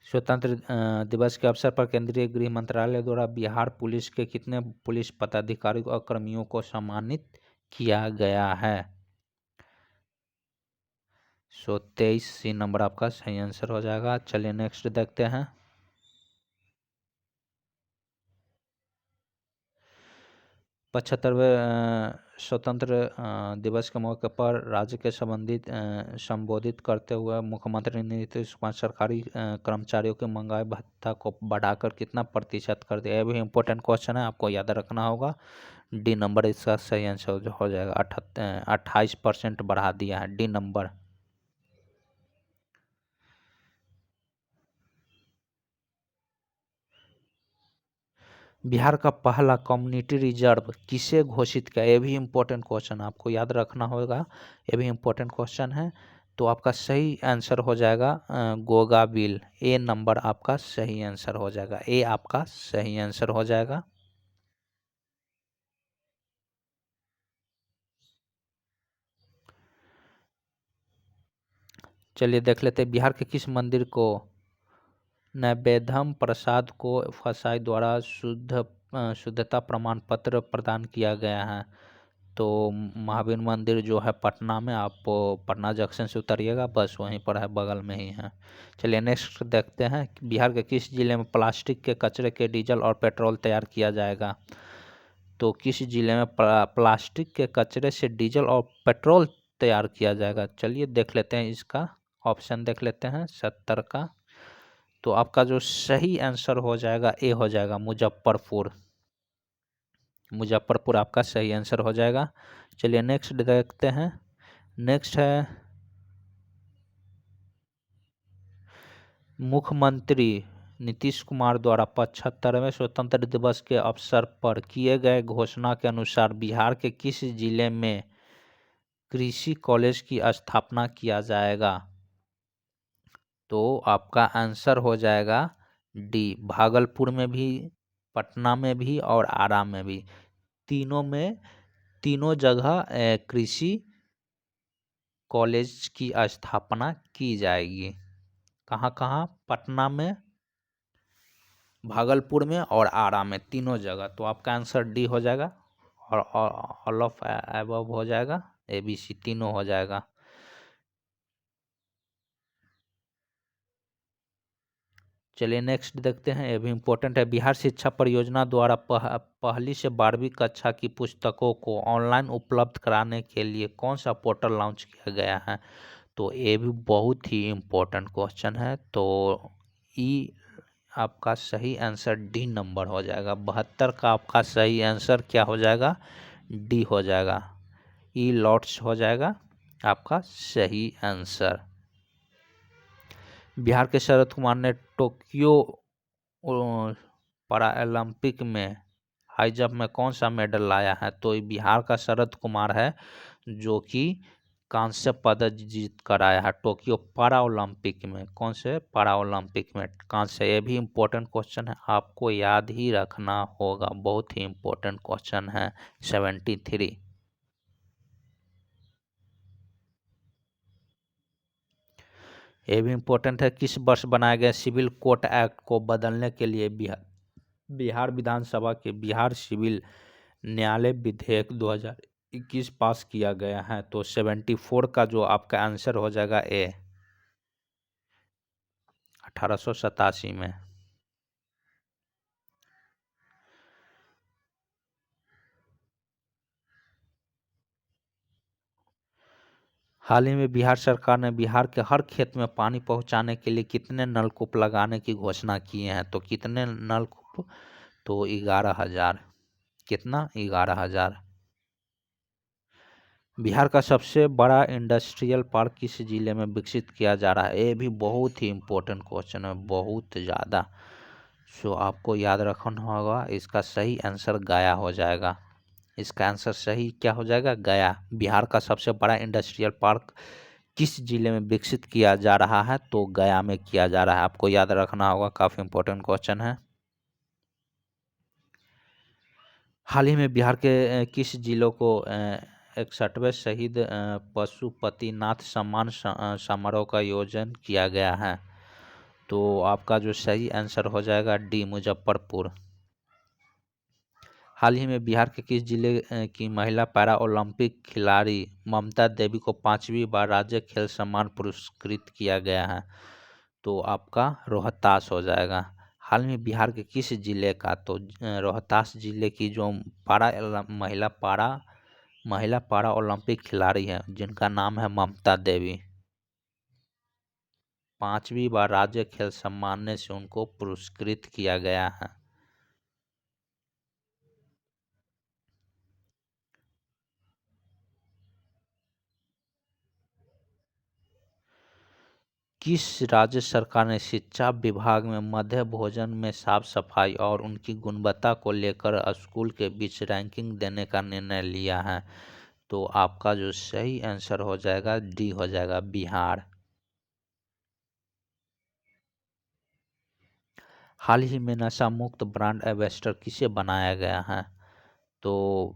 Speaker 1: स्वतंत्र दिवस के अवसर पर केंद्रीय गृह मंत्रालय द्वारा बिहार पुलिस के कितने पुलिस पदाधिकारियों और कर्मियों को सम्मानित किया गया है? 23 सी नंबर आपका सही आंसर हो जाएगा। चलिए नेक्स्ट देखते हैं। 75वें स्वतंत्र दिवस के मौके पर राज्य के संबोधित करते हुए मुख्यमंत्री नीतीश कुमार सरकारी कर्मचारियों के महंगाई भत्ता को बढ़ाकर कितना प्रतिशत कर दिया? यह भी इम्पोर्टेंट क्वेश्चन है, आपको याद रखना होगा। डी नंबर इसका सही आंसर हो जाएगा। 28% बढ़ा दिया है, डी नंबर। बिहार का पहला कम्युनिटी रिजर्व किसे घोषित किया? ये भी इम्पोर्टेंट क्वेश्चन, आपको याद रखना होगा। ये भी इम्पोर्टेंट क्वेश्चन है। तो आपका सही आंसर हो जाएगा गोगाबिल, ए नंबर आपका सही आंसर हो जाएगा। ए आपका सही आंसर हो जाएगा। चलिए देख लेते हैं, बिहार के किस मंदिर को नैवेद्यम प्रसाद को फसाई द्वारा शुद्धता प्रमाण पत्र प्रदान किया गया है? तो महावीर मंदिर जो है पटना में, आप पटना जंक्शन से उतरिएगा, बस वहीं पर है, बगल में ही है। चलिए नेक्स्ट देखते हैं, बिहार के किस जिले में प्लास्टिक के कचरे के डीजल और पेट्रोल तैयार किया जाएगा? तो किस जिले में प्लास्टिक के कचरे से डीजल और पेट्रोल तैयार किया जाएगा? चलिए देख लेते हैं, इसका ऑप्शन देख लेते हैं 70 का। तो आपका जो सही आंसर हो जाएगा ए हो जाएगा, मुजफ्फरपुर। मुजफ्फरपुर आपका सही आंसर हो जाएगा। चलिए नेक्स्ट देखते हैं। नेक्स्ट है मुख्यमंत्री नीतीश कुमार द्वारा 75वें स्वतंत्रता दिवस के अवसर पर किए गए घोषणा के अनुसार बिहार के किस जिले में कृषि कॉलेज की स्थापना किया जाएगा? तो आपका आंसर हो जाएगा डी, भागलपुर में भी, पटना में भी और आरा में भी। तीनों जगह कृषि कॉलेज की स्थापना की जाएगी। कहाँ कहाँ? पटना में, भागलपुर में और आरा में, तीनों जगह। तो आपका आंसर डी हो जाएगा और ऑल ऑफ अबव हो जाएगा, ABC तीनों हो जाएगा। चलिए नेक्स्ट देखते हैं, ये भी इम्पोर्टेंट है। बिहार शिक्षा परियोजना द्वारा पहली से 12वीं कक्षा की पुस्तकों को ऑनलाइन उपलब्ध कराने के लिए कौन सा पोर्टल लॉन्च किया गया है? तो ये भी बहुत ही इम्पोर्टेंट क्वेश्चन है। तो ई आपका सही आंसर डी नंबर हो जाएगा। 72 का आपका सही आंसर क्या हो जाएगा? डी हो जाएगा। ई लॉट्स हो जाएगा आपका सही आंसर। बिहार के शरद कुमार ने टोक्यो पैरा ओलंपिक में हाई जंप में कौन सा मेडल लाया है? तो ये बिहार का शरद कुमार है जो कि कांस्य पदक जीत कर आया है टोक्यो पैरा ओलंपिक में। कौन से पैरा ओलंपिक में कांस्य? ये भी इम्पोर्टेंट क्वेश्चन है, आपको याद ही रखना होगा, बहुत ही इम्पोर्टेंट क्वेश्चन है। 73। ये भी इम्पोर्टेंट है। किस वर्ष बनाए गए सिविल कोड एक्ट को बदलने के लिए बिहार विधानसभा के बिहार सिविल न्यायालय विधेयक 2021 पास किया गया है? तो 74 का जो आपका आंसर हो जाएगा ए, 1887 में। हाल ही में बिहार सरकार ने बिहार के हर खेत में पानी पहुंचाने के लिए कितने नलकूप लगाने की घोषणा की है? तो कितने नलकूप? तो 11,000। कितना? 11,000। बिहार का सबसे बड़ा इंडस्ट्रियल पार्क किस जिले में विकसित किया जा रहा है? ये भी बहुत ही इम्पोर्टेंट क्वेश्चन है, बहुत ज़्यादा। सो आपको याद रखना होगा, इसका सही आंसर गया हो जाएगा। इसका आंसर सही क्या हो जाएगा? गया। बिहार का सबसे बड़ा इंडस्ट्रियल पार्क किस जिले में विकसित किया जा रहा है? तो गया में किया जा रहा है, आपको याद रखना होगा, काफ़ी इम्पोर्टेंट क्वेश्चन है। हाल ही में बिहार के किस जिलों को 61वें शहीद पशुपतिनाथ सम्मान समारोह का आयोजन किया गया है? तो आपका जो सही आंसर हो जाएगा डी, मुजफ्फरपुर। हाल ही में बिहार के किस जिले की महिला पैरा ओलंपिक खिलाड़ी ममता देवी को 5वीं बार राज्य खेल सम्मान पुरस्कृत किया गया है? तो आपका रोहतास हो जाएगा। हाल में बिहार के किस जिले का? तो रोहतास जिले की जो महिला पारा ओलंपिक खिलाड़ी है जिनका नाम है ममता देवी, 5वीं बार राज्य खेल सम्मान से उनको पुरस्कृत किया गया है। किस राज्य सरकार ने शिक्षा विभाग में मध्य भोजन में साफ सफाई और उनकी गुणवत्ता को लेकर स्कूल के बीच रैंकिंग देने का निर्णय लिया है? तो आपका जो सही आंसर हो जाएगा डी हो जाएगा, बिहार। हाल ही में नशा मुक्त ब्रांड एम्बेसडर किसे बनाया गया है? तो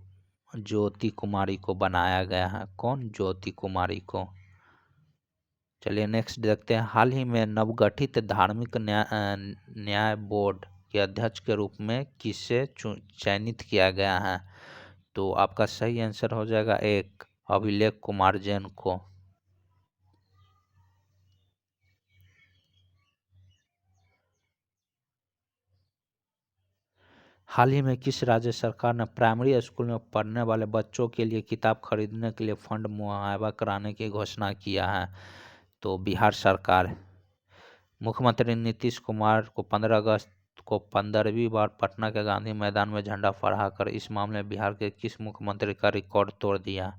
Speaker 1: ज्योति कुमारी को बनाया गया है। कौन? ज्योति कुमारी को। चलिए नेक्स्ट देखते हैं। हाल ही में नवगठित धार्मिक न्याय बोर्ड के अध्यक्ष के रूप में किसे चयनित किया गया है? तो आपका सही आंसर हो जाएगा एक, अभिलेख कुमार जैन को। हाल ही में किस राज्य सरकार ने प्राइमरी स्कूल में पढ़ने वाले बच्चों के लिए किताब खरीदने के लिए फंड मुहैया कराने की घोषणा किया है? तो बिहार सरकार। मुख्यमंत्री नीतीश कुमार को 15 अगस्त को 15वीं बार पटना के गांधी मैदान में झंडा फहराकर इस मामले में बिहार के किस मुख्यमंत्री का रिकॉर्ड तोड़ दिया?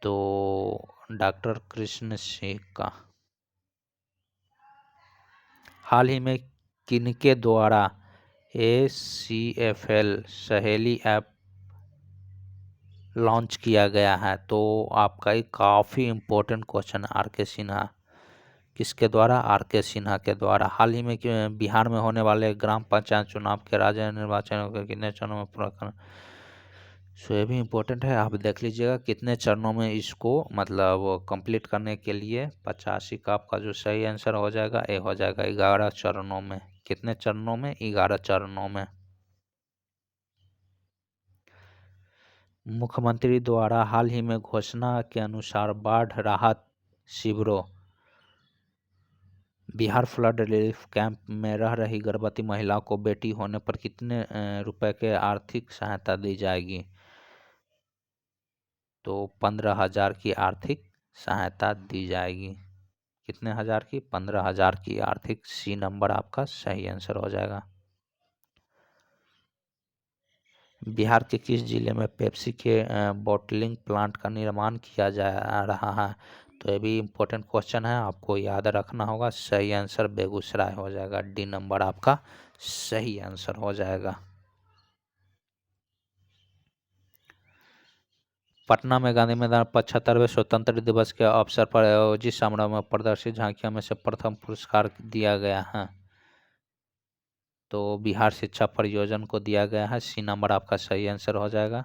Speaker 1: तो डॉक्टर कृष्ण सिंह का। हाल ही में किनके द्वारा ACFL सहेली ऐप लॉन्च किया गया है? तो आपका एक काफ़ी इम्पोर्टेंट क्वेश्चन, आर के सिन्हा। किसके द्वारा? आर के सिन्हा के द्वारा। हाल ही में बिहार में होने वाले ग्राम पंचायत चुनाव के राज्य निर्वाचन के कितने चरणों में पूरा कर, सो ये भी इम्पोर्टेंट है, आप देख लीजिएगा कितने चरणों में इसको मतलब कंप्लीट करने के लिए 85 का आपका जो सही आंसर हो जाएगा ए हो जाएगा 11 चरणों में। कितने चरणों में? 11 चरणों में। मुख्यमंत्री द्वारा हाल ही में घोषणा के अनुसार बाढ़ राहत शिविरों, बिहार फ्लड रिलीफ कैंप में रह रही गर्भवती महिलाओं को बेटी होने पर कितने रुपए के आर्थिक सहायता दी जाएगी? तो 15,000 की आर्थिक सहायता दी जाएगी। कितने हज़ार की? 15,000 की आर्थिक। सी नंबर आपका सही आंसर हो जाएगा। बिहार के किस जिले में पेप्सी के बॉटलिंग प्लांट का निर्माण किया जा रहा है? तो ये भी इम्पोर्टेंट क्वेश्चन है, आपको याद रखना होगा। सही आंसर बेगूसराय हो जाएगा। डी नंबर आपका सही आंसर हो जाएगा। पटना में गांधी मैदान 75वें स्वतंत्रता दिवस के अवसर पर आयोजित समारोह में प्रदर्शित झांकियों में से प्रथम पुरस्कार दिया गया है? तो बिहार शिक्षा परियोजना को दिया गया है। सी नंबर आपका सही आंसर हो जाएगा।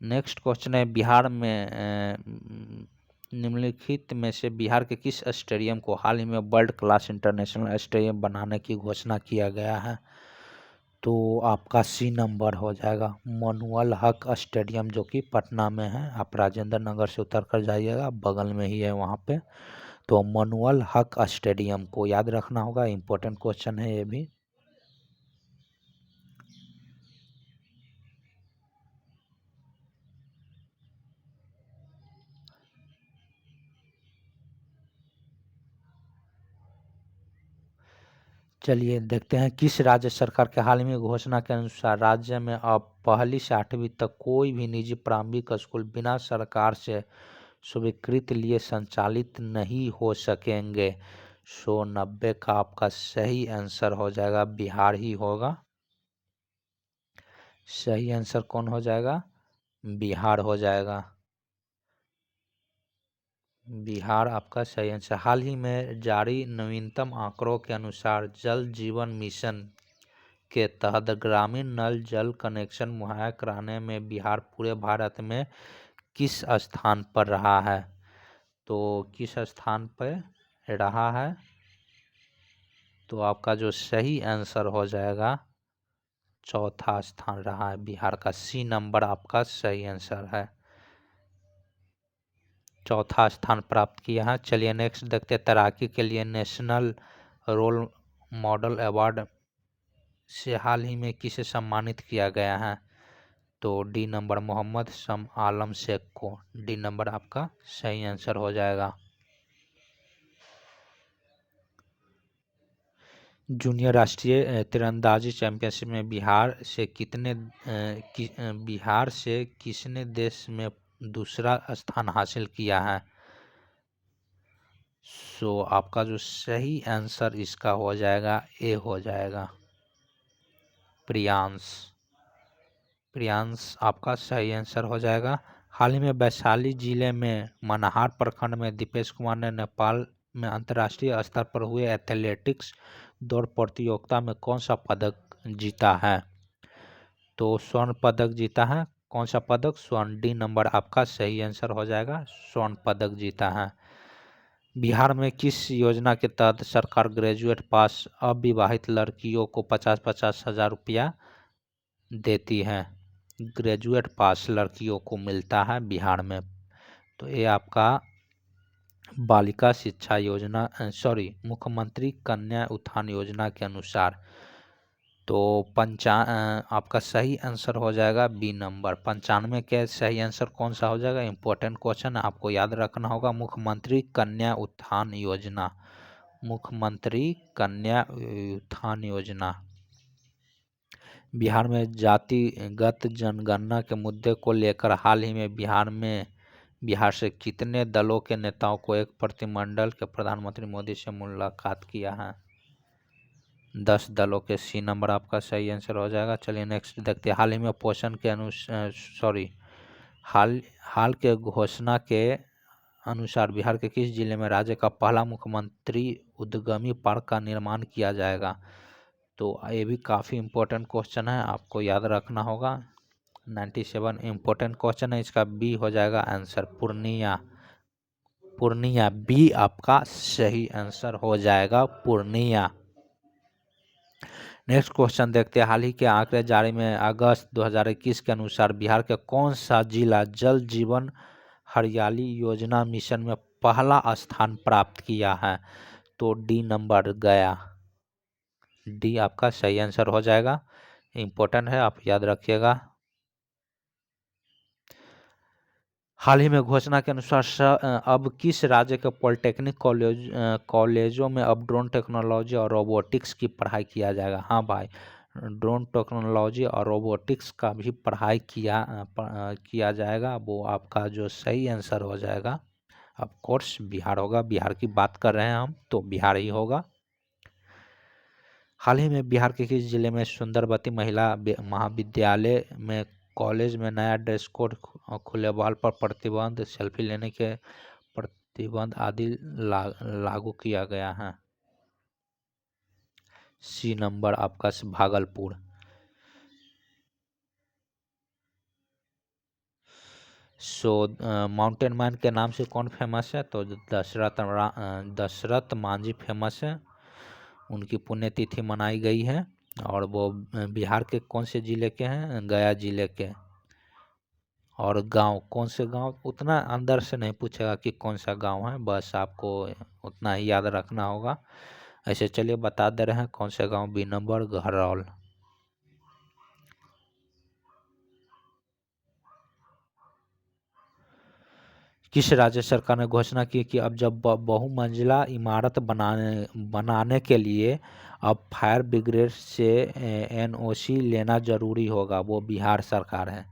Speaker 1: नेक्स्ट क्वेश्चन है, बिहार में निम्नलिखित में से बिहार के किस स्टेडियम को हाल ही में वर्ल्ड क्लास इंटरनेशनल स्टेडियम बनाने की घोषणा किया गया है? तो आपका सी नंबर हो जाएगा मनुअल हक स्टेडियम, जो कि पटना में है। आप राजेंद्र नगर से उतर कर जाइएगा, बगल में ही है वहाँ पे। तो मनुअल हक स्टेडियम को याद रखना होगा, इम्पोर्टेंट क्वेश्चन है ये भी। चलिए देखते हैं, किस राज्य सरकार के हाल में घोषणा के अनुसार राज्य में अब पहली से 8वीं तक कोई भी निजी प्रारंभिक स्कूल बिना सरकार से स्वीकृति लिए संचालित नहीं हो सकेंगे? 190 का आपका सही आंसर हो जाएगा, बिहार ही होगा। सही आंसर कौन हो जाएगा? बिहार हो जाएगा। बिहार आपका सही आंसर। हाल ही में जारी नवीनतम आंकड़ों के अनुसार जल जीवन मिशन के तहत ग्रामीण नल जल कनेक्शन मुहैया कराने में बिहार पूरे भारत में किस स्थान पर रहा है? तो किस स्थान पर रहा है? तो आपका जो सही आंसर हो जाएगा, चौथा स्थान रहा है बिहार का। सी नंबर आपका सही आंसर है, चौथा स्थान प्राप्त किया है। चलिए नेक्स्ट देखते हैं, तैराकी के लिए नेशनल रोल मॉडल अवार्ड से हाल ही में किसे सम्मानित किया गया है? तो डी नंबर मोहम्मद शम आलम शेख को। डी नंबर आपका सही आंसर हो जाएगा। जूनियर राष्ट्रीय तीरंदाजी चैंपियनशिप में बिहार से किसने देश में दूसरा स्थान हासिल किया है? सो आपका जो सही आंसर इसका हो जाएगा ए हो जाएगा, प्रियांश। प्रियांश आपका सही आंसर हो जाएगा। हाल ही में वैशाली जिले में मनाहार प्रखंड में दीपेश कुमार ने नेपाल में अंतर्राष्ट्रीय स्तर पर हुए एथलेटिक्स दौड़ प्रतियोगिता में कौन सा पदक जीता है? तो स्वर्ण पदक जीता है। कौन सा पदक? स्वर्ण। डी नंबर आपका सही आंसर हो जाएगा, स्वर्ण पदक जीता है। बिहार में किस योजना के तहत सरकार ग्रेजुएट पास अविवाहित लड़कियों को 50-50 हज़ार रुपया देती है? ग्रेजुएट पास लड़कियों को मिलता है बिहार में। तो ये आपका बालिका शिक्षा योजना, मुख्यमंत्री कन्या उत्थान योजना के अनुसार। तो आपका सही आंसर हो जाएगा बी नंबर। 95 के सही आंसर कौन सा हो जाएगा? इंपॉर्टेंट क्वेश्चन आपको याद रखना होगा, मुख्यमंत्री कन्या उत्थान योजना। मुख्यमंत्री कन्या उत्थान योजना। बिहार में जातिगत जनगणना के मुद्दे को लेकर हाल ही में बिहार में बिहार से कितने दलों के नेताओं को एक प्रतिनिधिमंडल के प्रधानमंत्री मोदी से मुलाकात किया है? 10 दलों के। सी नंबर आपका सही आंसर हो जाएगा। चलिए नेक्स्ट देखते हैं। हाल ही में पोषण के हाल के घोषणा के अनुसार बिहार के किस जिले में राज्य का पहला मुख्यमंत्री उद्यमी पार्क का निर्माण किया जाएगा? तो ये भी काफ़ी इम्पोर्टेंट क्वेश्चन है, आपको याद रखना होगा। 97 इम्पोर्टेंट क्वेश्चन है, इसका बी हो जाएगा आंसर, पूर्णिया। पूर्णिया बी आपका सही आंसर हो जाएगा, पूर्णिया। नेक्स्ट क्वेश्चन देखते हैं। हाल ही के आंकड़े जारी में अगस्त 2021 के अनुसार बिहार के कौन सा जिला जल जीवन हरियाली योजना मिशन में पहला स्थान प्राप्त किया है? तो डी नंबर गया। डी आपका सही आंसर हो जाएगा, इम्पोर्टेंट है, आप याद रखिएगा। हाल ही में घोषणा के अनुसार अब किस राज्य के पॉलिटेक्निक कॉलेजों में अब ड्रोन टेक्नोलॉजी और रोबोटिक्स की पढ़ाई किया जाएगा? हाँ भाई, ड्रोन टेक्नोलॉजी और रोबोटिक्स का भी पढ़ाई किया जाएगा। वो आपका जो सही आंसर हो जाएगा, ऑफ कोर्स बिहार होगा। बिहार की बात कर रहे हैं हम, तो बिहार ही होगा। हाल ही में बिहार के किस जिले में सुंदरवती महिला महाविद्यालय में कॉलेज में नया ड्रेस कोड, खुले बाल पर प्रतिबंध, सेल्फी लेने के प्रतिबंध आदि लागू किया गया है? सी नंबर आपका भागलपुर। माउंटेन मैन के नाम से कौन फेमस है? तो दशरथ मांझी फेमस है, उनकी पुण्यतिथि मनाई गई है। और वो बिहार के कौन से ज़िले के हैं? गया ज़िले के। और गांव, कौन से गांव? उतना अंदर से नहीं पूछेगा कि कौन सा गांव है, बस आपको उतना ही याद रखना होगा। ऐसे चलिए बता दे रहे हैं कौन से गांव। B number Gharaul. किस राज्य सरकार ने घोषणा की कि अब जब बहुमंजिला इमारत बनाने के लिए अब फायर ब्रिगेड से एनओसी लेना जरूरी होगा? वो बिहार सरकार है।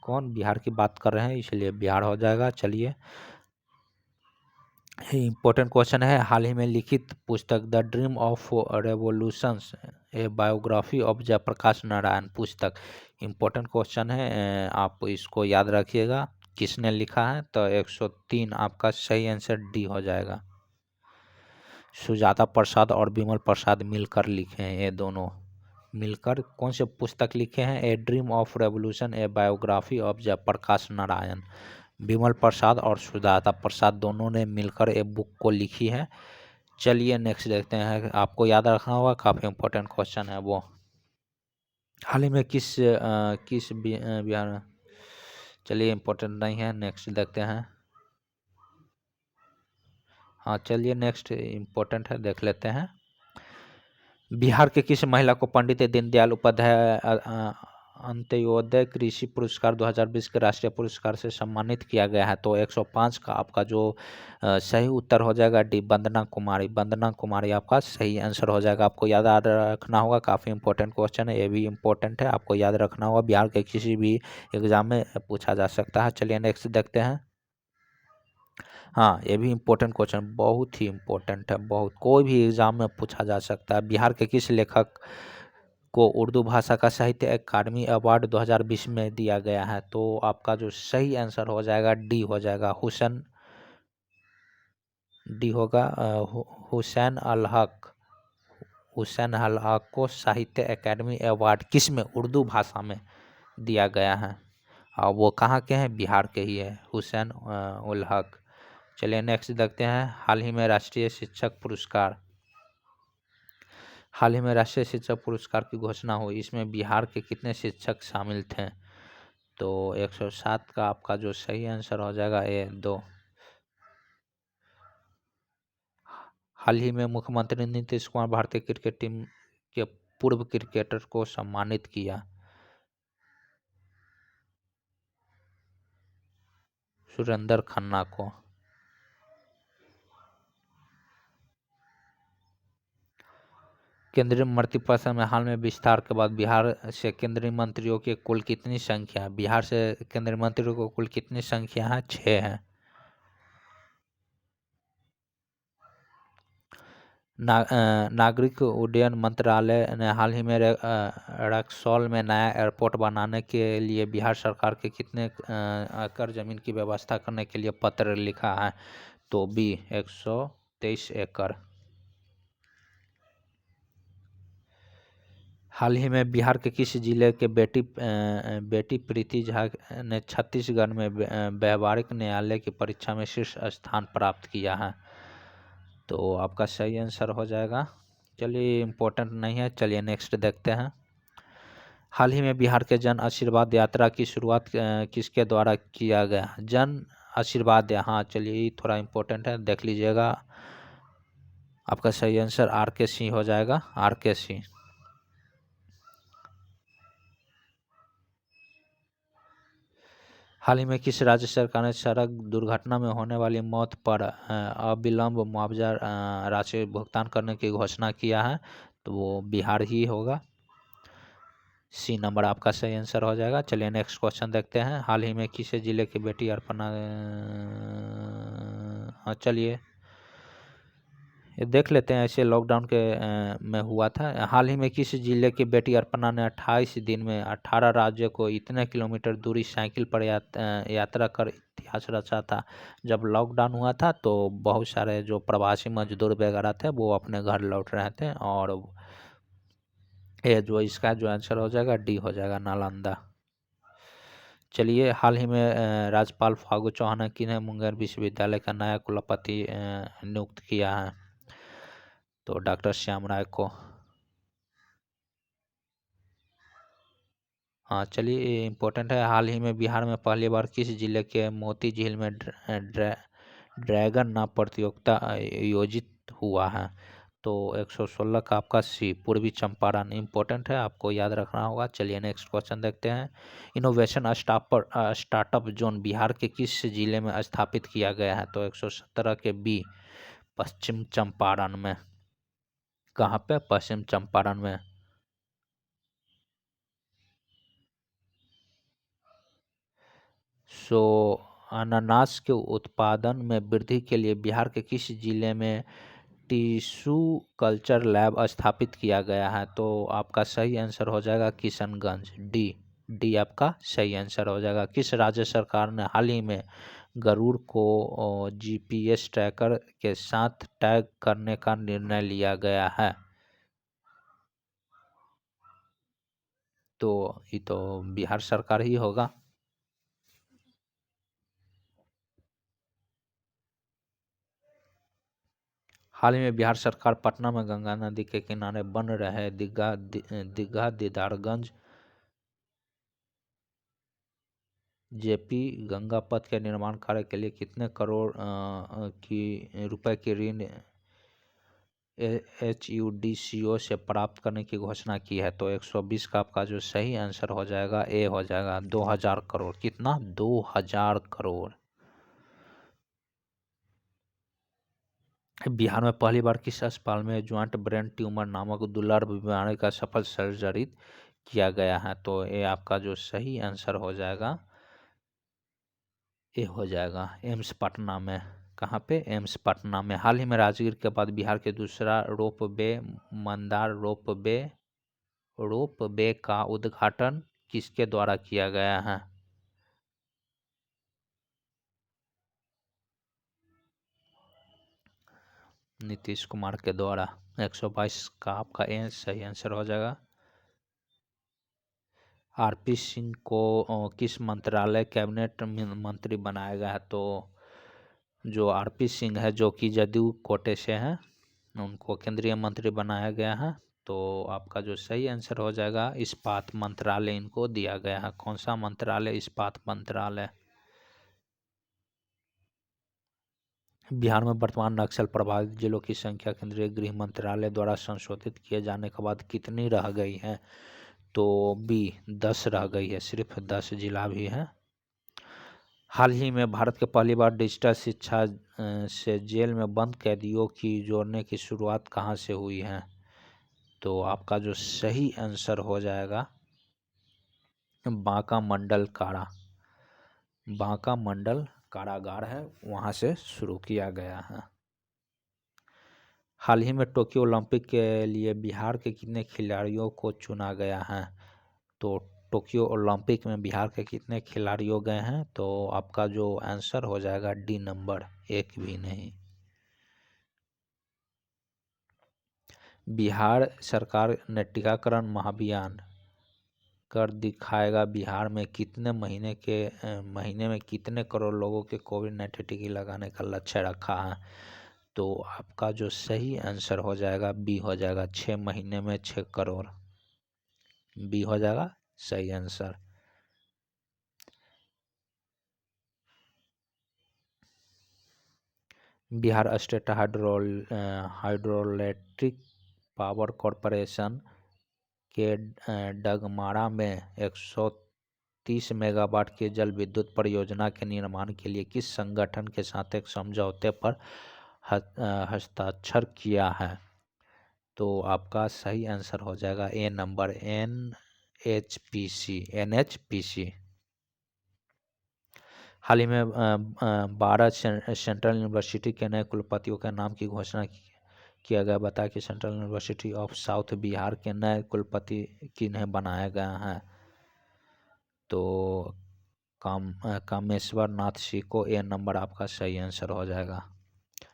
Speaker 1: कौन? बिहार की बात कर रहे हैं, इसलिए बिहार हो जाएगा। चलिए, इम्पोर्टेंट क्वेश्चन है। हाल ही में लिखित पुस्तक the dream of revolutions, a biography of Jayaprakash Narayan पुस्तक, इम्पोर्टेंट क्वेश्चन है, आप इसको याद रखिएगा। किसने लिखा है? तो 103 आपका सही आंसर डी हो जाएगा। सुजाता प्रसाद और विमल प्रसाद मिलकर लिखे हैं, ये दोनों मिलकर कौन से पुस्तक लिखे हैं? A dream of revolution, a biography of Jayaprakash Narayan. Vimal Prasad और सुजाता प्रसाद दोनों ने मिलकर एक बुक को लिखी है। चलिए नेक्स्ट देखते हैं, आपको याद रखना होगा, काफ़ी इम्पोर्टेंट क्वेश्चन है वो। हाल ही में किस बिहार, चलिए इम्पोर्टेंट नहीं है, नेक्स्ट देखते हैं। हाँ चलिए नेक्स्ट इम्पोर्टेंट है, देख लेते हैं। बिहार के किस महिला को पंडित दीनदयाल उपाध्याय अंत्योदय कृषि पुरस्कार 2020 के राष्ट्रीय पुरस्कार से सम्मानित किया गया है? तो 105 का आपका जो सही उत्तर हो जाएगा डी, वंदना कुमारी। वंदना कुमारी आपका सही आंसर हो जाएगा। आपको याद रखना होगा, काफ़ी इंपॉर्टेंट क्वेश्चन है, ये भी इम्पोर्टेंट है, आपको याद रखना होगा। बिहार के किसी भी एग्जाम में पूछा जा सकता है। चलिए नेक्स्ट देखते हैं। हाँ, ये भी इम्पोर्टेंट क्वेश्चन, बहुत ही इम्पोर्टेंट है, बहुत, कोई भी एग्जाम में पूछा जा सकता है। बिहार के किस लेखक को उर्दू भाषा का साहित्य अकादमी अवार्ड 2020 में दिया गया है? तो आपका जो सही आंसर हो जाएगा डी हो जाएगा, हुसैन। डी होगा हुसैन अल हक। हुसैन अल हक को साहित्य अकादमी अवार्ड किस में? उर्दू भाषा में दिया गया है, और वो कहाँ के हैं? बिहार के ही है, हुसैन उल हक। चलिए नेक्स्ट देखते हैं। हाल ही में राष्ट्रीय शिक्षक पुरस्कार, हाल ही में राष्ट्रीय शिक्षक पुरस्कार की घोषणा हुई, इसमें बिहार के कितने शिक्षक शामिल थे? तो 107 का आपका जो सही आंसर हो जाएगा ए 2। हाल ही में मुख्यमंत्री नीतीश कुमार भारतीय क्रिकेट टीम के पूर्व क्रिकेटर को सम्मानित किया? सुरेंद्र खन्ना को। केंद्रीय मंत्रिपरिषद में हाल में विस्तार के बाद बिहार से केंद्रीय मंत्रियों की कुल कितनी संख्या है? बिहार से केंद्रीय मंत्रियों को कुल कितनी संख्या है? 6 है। नागरिक उड्डयन मंत्रालय ने हाल ही में रक्सौल में नया एयरपोर्ट बनाने के लिए बिहार सरकार के कितने एकड़ जमीन की व्यवस्था करने के लिए पत्र लिखा है? तो बी 123 एकड़। हाल ही में बिहार के किस जिले के बेटी प्रीति झा ने छत्तीसगढ़ में व्यवहारिक न्यायालय की परीक्षा में शीर्ष स्थान प्राप्त किया है? तो आपका सही आंसर हो जाएगा। चलिए इम्पोर्टेंट नहीं है, चलिए नेक्स्ट देखते हैं। हाल ही में बिहार के जन आशीर्वाद यात्रा की शुरुआत किसके द्वारा किया गया? जन आशीर्वाद, हाँ चलिए ये थोड़ा इम्पोर्टेंट है, देख लीजिएगा। आपका सही आंसर RK हो जाएगा, RK। हाल ही में किस राज्य सरकार ने सड़क दुर्घटना में होने वाली मौत पर अविलंब मुआवजा राशि भुगतान करने की घोषणा किया है? तो वो बिहार ही होगा। C नंबर आपका सही आंसर हो जाएगा। चलिए नेक्स्ट क्वेश्चन देखते हैं। हाल ही में किस जिले की बेटी अर्पणा, हाँ चलिए ये देख लेते हैं। ऐसे लॉकडाउन के में हुआ था। हाल ही में किस जिले की बेटी अर्पणा ने 28 दिन में 18 राज्यों को इतने किलोमीटर दूरी साइकिल पर यात्रा कर इतिहास रचा था? जब लॉकडाउन हुआ था तो बहुत सारे जो प्रवासी मजदूर वगैरह थे वो अपने घर लौट रहे थे, और ये जो इसका जो आंसर हो जाएगा D हो जाएगा, नालंदा। चलिए हाल ही में राज्यपाल फागू चौहान ने किन्हें मुंगेर विश्वविद्यालय का नया कुलपति नियुक्त किया है? तो डॉक्टर श्याम राय को। हाँ चलिए ये इम्पोर्टेंट है। हाल ही में बिहार में पहली बार किस जिले के मोती झील में ड्रैगन नाव प्रतियोगिता आयोजित हुआ है? तो 116 का आपका C पूर्वी चंपारण। इम्पोर्टेंट है, आपको याद रखना होगा। चलिए नेक्स्ट क्वेश्चन देखते हैं। इनोवेशन स्टार्टअप जोन बिहार के किस जिले में स्थापित किया गया है? तो 117 के B पश्चिम चंपारण में। कहाँ पे? पश्चिम चंपारण में। अनानास के उत्पादन में वृद्धि के लिए बिहार के किस जिले में टिश्यू कल्चर लैब स्थापित किया गया है? तो आपका सही आंसर हो जाएगा किशनगंज, डी आपका सही आंसर हो जाएगा। किस राज्य सरकार ने हाल ही में गरुड़ को GPS ट्रैकर के साथ टैग करने का निर्णय लिया गया है? तो ये तो बिहार सरकार ही होगा। हाल ही में बिहार सरकार पटना में गंगा नदी के किनारे बन रहे दीघा दीदारगंज JP गंगा पथ के निर्माण कार्य के लिए कितने करोड़ की रुपए की ऋण HUDCO से प्राप्त करने की घोषणा की है? तो 120 का आपका जो सही आंसर हो जाएगा A हो जाएगा, 2000 करोड़। कितना? 2000 करोड़। बिहार में पहली बार किस अस्पताल में ज्वाइंट ब्रेन ट्यूमर नामक दुर्लभ बीमारी का सफल सर्जरी किया गया है? तो ये आपका जो सही आंसर हो जाएगा ये हो जाएगा एम्स पटना में। कहाँ पे? एम्स पटना में। हाल ही में राजगीर के बाद बिहार के दूसरा रोपवे मंदार रोपवे का उद्घाटन किसके द्वारा किया गया है? नीतीश कुमार के द्वारा। 122 का आपका सही आंसर हो जाएगा। RP सिंह को किस मंत्रालय कैबिनेट मंत्री बनाया गया है? तो जो RP सिंह है जो कि जदयू कोटे से हैं, उनको केंद्रीय मंत्री बनाया गया है। तो आपका जो सही आंसर हो जाएगा इस्पात मंत्रालय इनको दिया गया है। कौन सा मंत्रालय? इस्पात मंत्रालय। बिहार में वर्तमान नक्सल प्रभावित जिलों की संख्या केंद्रीय गृह मंत्रालय द्वारा संशोधित किए जाने के बाद कितनी रह गई है? तो B 10 रह गई है, सिर्फ 10 जिला भी है। हाल ही में भारत के पहली बार डिजिटल शिक्षा से जेल में बंद कैदियों की जोड़ने की शुरुआत कहाँ से हुई है? तो आपका जो सही आंसर हो जाएगा बांका मंडल कारागार है, वहाँ से शुरू किया गया है। हाल ही में टोक्यो ओलंपिक के लिए बिहार के कितने खिलाड़ियों को चुना गया है? तो टोक्यो ओलंपिक में बिहार के कितने खिलाड़ियों गए हैं? तो आपका जो आंसर हो जाएगा डी नंबर, एक भी नहीं। बिहार सरकार ने टीकाकरण महाअभियान कर दिखाएगा। बिहार में कितने महीने में कितने करोड़ लोगों के कोविड-19 टीके लगाने का लक्ष्य रखा है? तो आपका जो सही आंसर हो जाएगा बी हो जाएगा, 6 महीने में 6 करोड़, बी हो जाएगा सही answer. Bihar state hydroelectric power corporation के डगमारा में 130 मेगावाट की जल विद्युत परियोजना के निर्माण के लिए किस संगठन के साथ एक समझौते पर हस्ताक्षर किया है? तो आपका सही आंसर हो जाएगा ए नंबर, NHPC। हाल ही में 12 सेंट्रल यूनिवर्सिटी के नए कुलपतियों के नाम की घोषणा किया गया। बताया कि central university of south Bihar के नए कुलपति किन्हें बनाया गया है? तो कामेश्वर नाथ सिंह को, ए नंबर आपका सही आंसर हो जाएगा।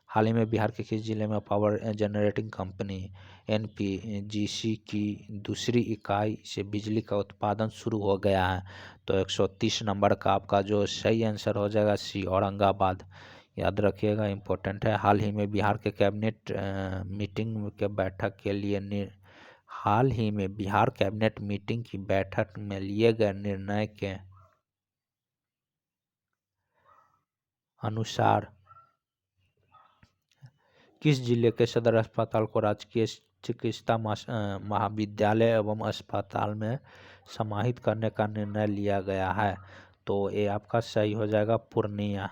Speaker 1: हाल ही में बिहार के किस जिले में पावर जनरेटिंग कंपनी NPGC की दूसरी इकाई से बिजली का उत्पादन शुरू हो गया है? तो 130 नंबर का आपका जो सही आंसर हो जाएगा सी, औरंगाबाद। याद रखिएगा, इम्पोर्टेंट है। हाल ही में बिहार के कैबिनेट मीटिंग के बैठक के लिए हाल ही में बिहार कैबिनेट मीटिंग की बैठक में लिए गए निर्णय के अनुसार किस जिले के सदर अस्पताल को राजकीय चिकित्सा महाविद्यालय एवं अस्पताल में समाहित करने का निर्णय लिया गया है? तो ये आपका सही हो जाएगा पूर्णिया।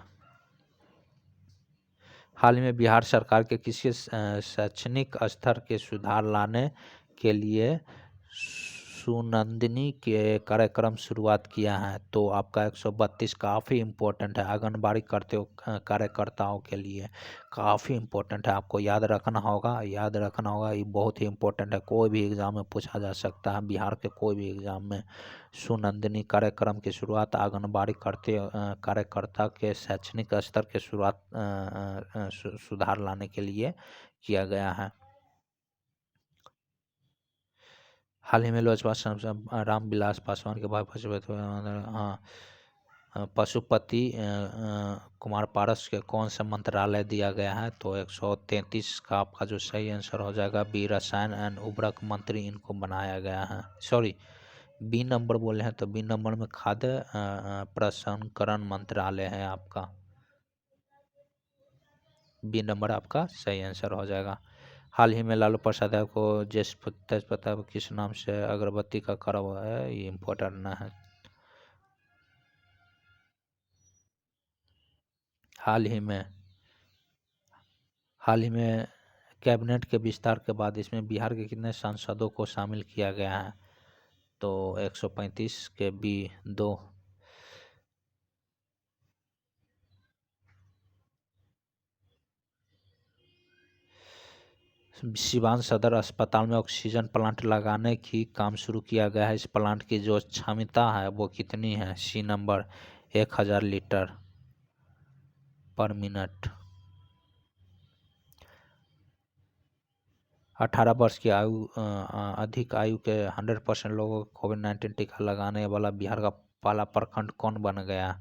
Speaker 1: हाल ही में बिहार सरकार के किसी शैक्षणिक स्तर के सुधार लाने के लिए सुनंदिनी के कार्यक्रम शुरुआत किया है? तो आपका 132 काफ़ी इम्पोर्टेंट है, आंगनबाड़ी कार्यकर्ताओं के लिए काफ़ी इम्पोर्टेंट है, आपको याद रखना होगा। ये बहुत ही इम्पोर्टेंट है, कोई भी एग्ज़ाम में पूछा जा सकता है, बिहार के कोई भी एग्ज़ाम में। सुनंदिनी कार्यक्रम की शुरुआत आंगनबाड़ी कार्यकर्ता के शैक्षणिक स्तर के सुधार लाने के लिए किया गया है। हाल ही में लोजपा सांसद रामविलास पासवान के भाई पशुपति कुमार पारस के कौन सा मंत्रालय दिया गया है? तो 133 का आपका जो सही आंसर हो जाएगा बी, रसायन एवं उर्वरक मंत्री इनको बनाया गया है। सॉरी, बी नंबर बोले हैं तो बी नंबर में खाद्य प्रसंस्करण मंत्रालय है आपका, बी नंबर आपका सही आंसर हो जाएगा। हाल ही में लालू प्रसाद यादव को तेजप्रताप किस नाम से अगरबत्ती का करा हुआ है? ये इम्पोर्टेंट ना है। हाल ही में कैबिनेट के विस्तार के बाद इसमें बिहार के कितने सांसदों को शामिल किया गया है? तो 135 के बी 2। सिवान सदर अस्पताल में ऑक्सीजन प्लांट लगाने की काम शुरू किया गया है। इस प्लांट की जो क्षमता है वो कितनी है? सी नंबर, 1000 लीटर पर मिनट। 18 वर्ष की अधिक आयु के 100% लोगों को कोविड-19 टीका लगाने वाला बिहार का पहला प्रखंड कौन बन गया?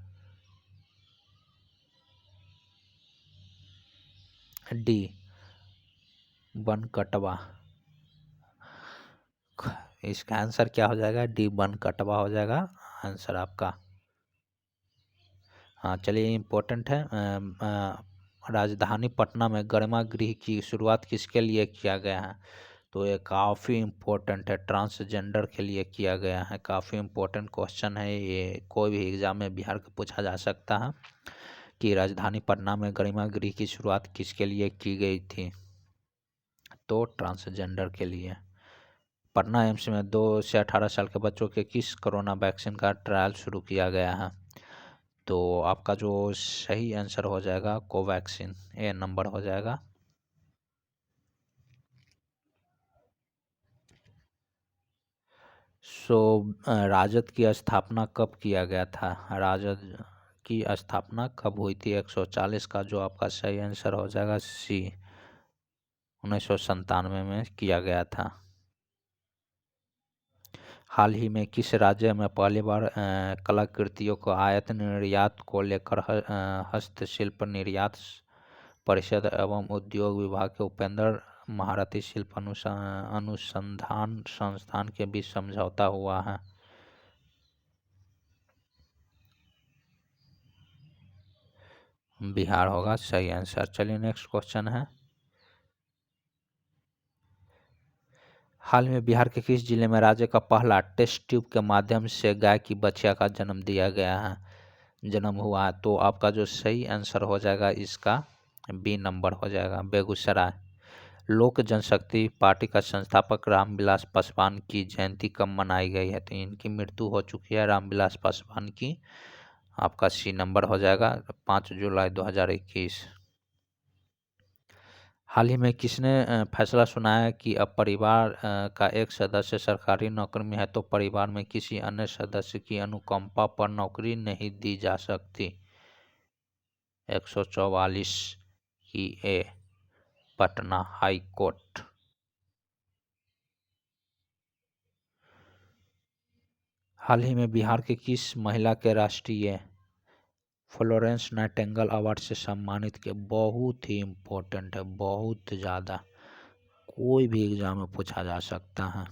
Speaker 1: डी, बनकटवा। इसका आंसर क्या हो जाएगा? डी, बनकटवा हो जाएगा आंसर आपका। हाँ चलिए, इम्पोर्टेंट है। राजधानी पटना में गरिमा गृह की शुरुआत किसके लिए किया गया है? तो ये काफ़ी इम्पोर्टेंट है, ट्रांसजेंडर के लिए किया गया है। काफ़ी इम्पोर्टेंट क्वेश्चन है ये, कोई भी एग्ज़ाम में बिहार का पूछा जा सकता है कि राजधानी पटना में गरिमा गृह की शुरुआत किसके लिए की गई थी? तो ट्रांसजेंडर के लिए। पटना एम्स में 2 से 18 साल के बच्चों के किस कोरोना वैक्सीन का ट्रायल शुरू किया गया है? तो आपका जो सही आंसर हो जाएगा कोवैक्सीन, ए नंबर हो जाएगा। सो राजद की स्थापना कब किया गया था? राजद की स्थापना कब हुई थी? 140 का जो आपका सही आंसर हो जाएगा सी, 1997 में किया गया था। हाल ही में किस राज्य में पहली बार कलाकृतियों को आयात निर्यात को लेकर हस्तशिल्प निर्यात परिषद एवं उद्योग विभाग के उपेंद्र महारथी शिल्प अनुसंधान संस्थान के बीच समझौता हुआ है? बिहार होगा सही आंसर। चलिए नेक्स्ट क्वेश्चन है, हाल में बिहार के किस जिले में राज्य का पहला टेस्ट ट्यूब के माध्यम से गाय की बछिया का जन्म दिया गया है, जन्म हुआ है? तो आपका जो सही आंसर हो जाएगा इसका बी नंबर हो जाएगा, बेगूसराय। लोक जनशक्ति पार्टी का संस्थापक रामविलास पासवान की जयंती कब मनाई गई है? तो इनकी मृत्यु हो चुकी है रामविलास पासवान की, आपका सी नंबर हो जाएगा 5 जुलाई 2021। हाल ही में किसने फैसला सुनाया कि अब परिवार का एक सदस्य सरकारी नौकरी में है तो परिवार में किसी अन्य सदस्य की अनुकंपा पर नौकरी नहीं दी जा सकती? 144 की ए, पटना हाई कोर्ट। हाल ही में बिहार के किस महिला के राष्ट्रीय फ्लोरेंस नाइटिंगेल अवार्ड से सम्मानित किया? बहुत ही इम्पोर्टेंट है, बहुत ज़्यादा, कोई भी एग्जाम में पूछा जा सकता है।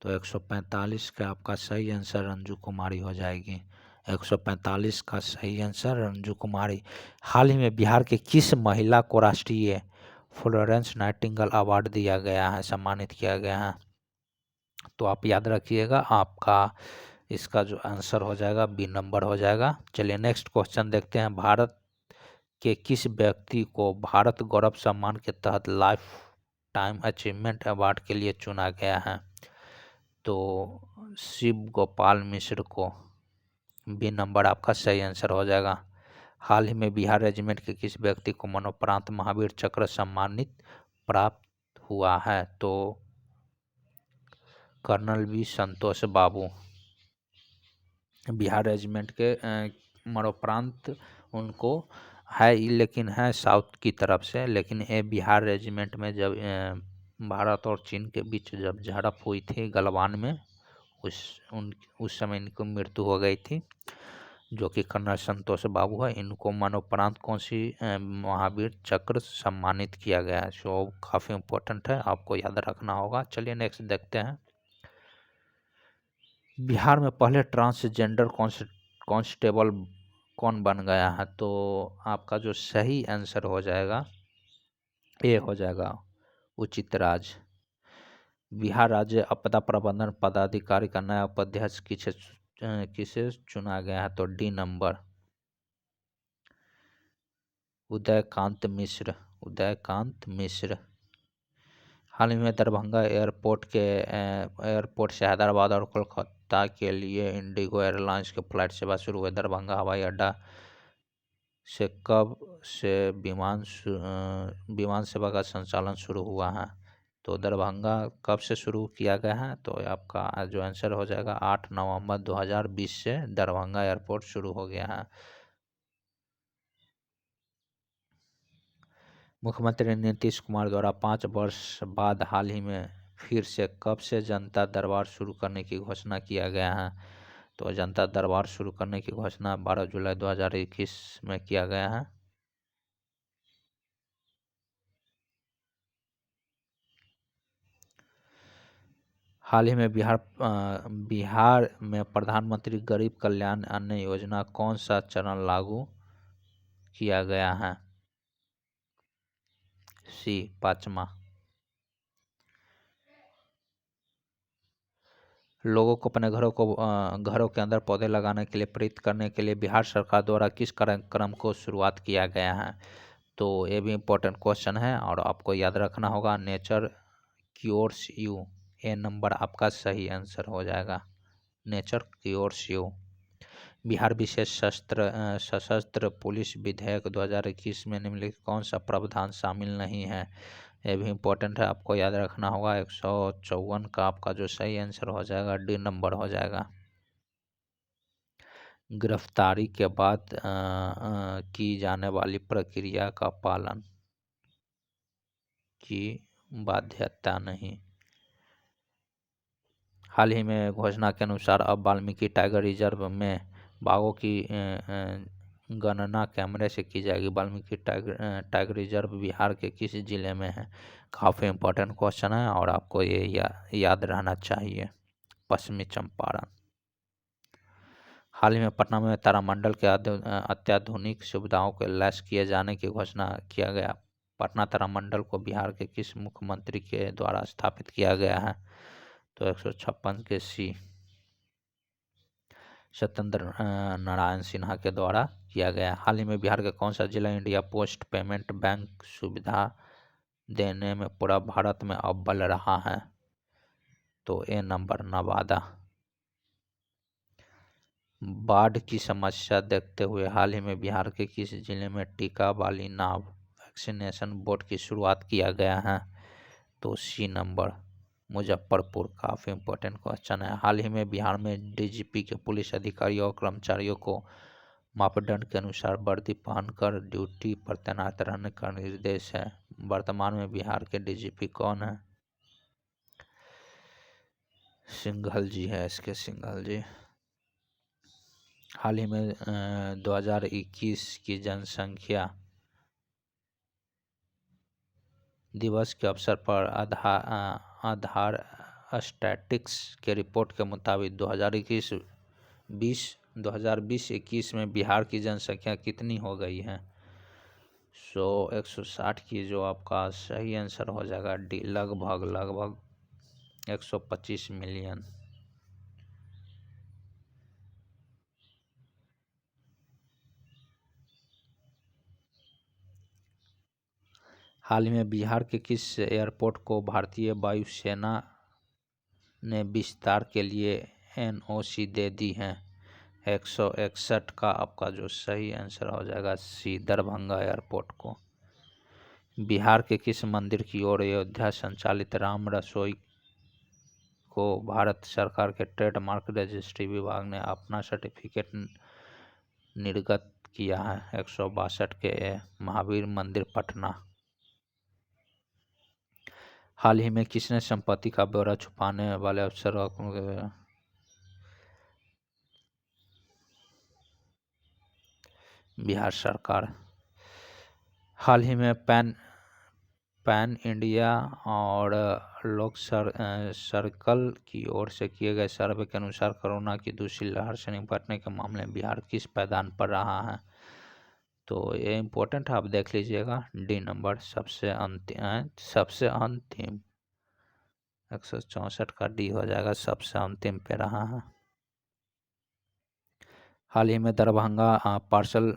Speaker 1: तो 145 का आपका सही आंसर रंजू कुमारी हो जाएगी, 145 का सही आंसर रंजू कुमारी। हाल ही में बिहार के किस महिला को राष्ट्रीय फ्लोरेंस नाइटिंगेल अवार्ड दिया गया है, सम्मानित किया गया है? तो आप याद रखिएगा, आपका इसका जो आंसर हो जाएगा बी नंबर हो जाएगा। चलिए नेक्स्ट क्वेश्चन देखते हैं, भारत के किस व्यक्ति को भारत गौरव सम्मान के तहत लाइफ टाइम अचीवमेंट अवार्ड के लिए चुना गया है? तो शिव गोपाल मिश्र को, बी नंबर आपका सही आंसर हो जाएगा। हाल ही में बिहार रेजिमेंट के किस व्यक्ति को मरणोपरांत महावीर चक्र सम्मानित प्राप्त हुआ है? तो colonel V Santosh Babu. Bihar regiment के मरणोपरांत उनको है, लेकिन है साउथ की तरफ से, लेकिन ये बिहार रेजिमेंट में जब भारत और चीन के बीच जब झड़प हुई थी गलवान में, उस समय इनको मृत्यु हो गई थी, जो कि कर्नल संतोष बाबू है। इनको मरणोपरांत कौन सी महावीर चक्र सम्मानित किया गया है? सो काफ़ी इम्पोर्टेंट है, आपको याद रखना होगा। चलिए नेक्स्ट देखते हैं, बिहार में पहले ट्रांसजेंडर कांस्टेबल कौन बन गया है? तो आपका जो सही आंसर हो जाएगा ए हो जाएगा, उचित राज। बिहार राज्य आपदा प्रबंधन पदाधिकारी का नया उपाध्यक्ष किसे चुना गया है? तो डी नंबर, उदयकांत मिश्र, उदयकांत मिश्र। हाल ही में दरभंगा एयरपोर्ट से हैदराबाद और कोलकाता के लिए इंडिगो एयरलाइंस की फ्लाइट सेवा शुरू हुई। दरभंगा हवाई अड्डा से कब से विमान सेवा का संचालन शुरू हुआ है? तो दरभंगा कब से शुरू किया गया है? तो आपका जो आंसर हो जाएगा 8 नवंबर 2020 से दरभंगा एयरपोर्ट शुरू हो गया है। मुख्यमंत्री नीतीश कुमार द्वारा 5 वर्ष बाद हाल ही में फिर से कब से जनता दरबार शुरू करने की घोषणा किया गया है? तो जनता दरबार शुरू करने की घोषणा 12 जुलाई 2021 में किया गया है। हाल ही में बिहार में प्रधानमंत्री गरीब कल्याण अन्न योजना कौन सा चरण लागू किया गया है? सी, 5वां। लोगों को अपने घरों के अंदर पौधे लगाने के लिए प्रेरित करने के लिए बिहार सरकार द्वारा किस कार्यक्रम को शुरुआत किया गया है? तो ये भी इम्पोर्टेंट क्वेश्चन है और आपको याद रखना होगा, nature cures you, A number आपका सही आंसर हो जाएगा, नेचर क्योर्स यू। बिहार विशेष सशस्त्र पुलिस विधेयक 2021 में निम्नलिखित कौन सा प्रावधान शामिल नहीं है? ये भी इम्पोर्टेंट है, आपको याद रखना होगा। 154 का आपका जो सही आंसर हो जाएगा डी नंबर हो जाएगा। गिरफ्तारी के बाद की जाने वाली प्रक्रिया का पालन की बाध्यता नहीं। हाल ही में घोषणा के अनुसार अब वाल्मीकि टाइगर रिजर्व में बाघों की गणना कैमरे से की जाएगी। वाल्मीकि टाइगर रिजर्व बिहार के किस जिले में है? काफ़ी इम्पोर्टेंट क्वेश्चन है और आपको ये याद रहना चाहिए। पश्चिमी चंपारण। हाल ही में पटना में तारामंडल के अत्याधुनिक सुविधाओं को लैस किए जाने की घोषणा किया गया। पटना तारामंडल को बिहार के किस मुख्यमंत्री के द्वारा स्थापित किया गया है? तो 156 के सी सत्येंद्र नारायण सिन्हा के द्वारा किया गया। हाल ही में बिहार का कौन सा जिला इंडिया पोस्ट पेमेंट बैंक सुविधा देने में पूरा भारत में अव्वल रहा है? तो ए नंबर नवादा। बाढ़ की समस्या देखते हुए हाल ही में बिहार के किस जिले में टीका वाली नाव वैक्सीनेशन बोट की शुरुआत किया गया है? तो सी नंबर मुजफ्फरपुर। काफ़ी इम्पोर्टेंट क्वेश्चन है। हाल ही में बिहार में डीजीपी के पुलिस अधिकारियों और कर्मचारियों को मापदंड के अनुसार वर्दी पहनकर ड्यूटी पर तैनात रहने का निर्देश है। वर्तमान में बिहार के डीजीपी कौन है? सिंघल जी है, एस के सिंघल जी। हाल ही में 2021 की जनसंख्या दिवस के अवसर पर आधार स्टैटिस्टिक्स के रिपोर्ट के मुताबिक 2020-21 में बिहार की जनसंख्या कितनी हो गई है? 160 की जो आपका सही आंसर हो जाएगा डी, लगभग 125 मिलियन। हाल ही में बिहार के किस एयरपोर्ट को भारतीय वायुसेना ने विस्तार के लिए एनओसी दे दी है? 161 का आपका जो सही आंसर हो जाएगा सी, दरभंगा एयरपोर्ट को। बिहार के किस मंदिर की ओर अयोध्या संचालित राम रसोई को भारत सरकार के ट्रेडमार्क रजिस्ट्री विभाग ने अपना सर्टिफिकेट निर्गत किया है? 162 के महावीर मंदिर पटना। हाल ही में किसने संपत्ति का ब्यौरा छुपाने वाले अफसरों को बिहार सरकार। हाल ही में पैन इंडिया और लोक सर्कल की ओर से किए गए सर्वे के अनुसार कोरोना की दूसरी लहर से निपटने के मामले में बिहार किस पायदान पर रहा है? तो ये इम्पोर्टेंट है, आप देख लीजिएगा डी नंबर सबसे अंतिम 164 का डी हो जाएगा, सबसे अंतिम पे रहा है। हाल ही में दरभंगा पार्सल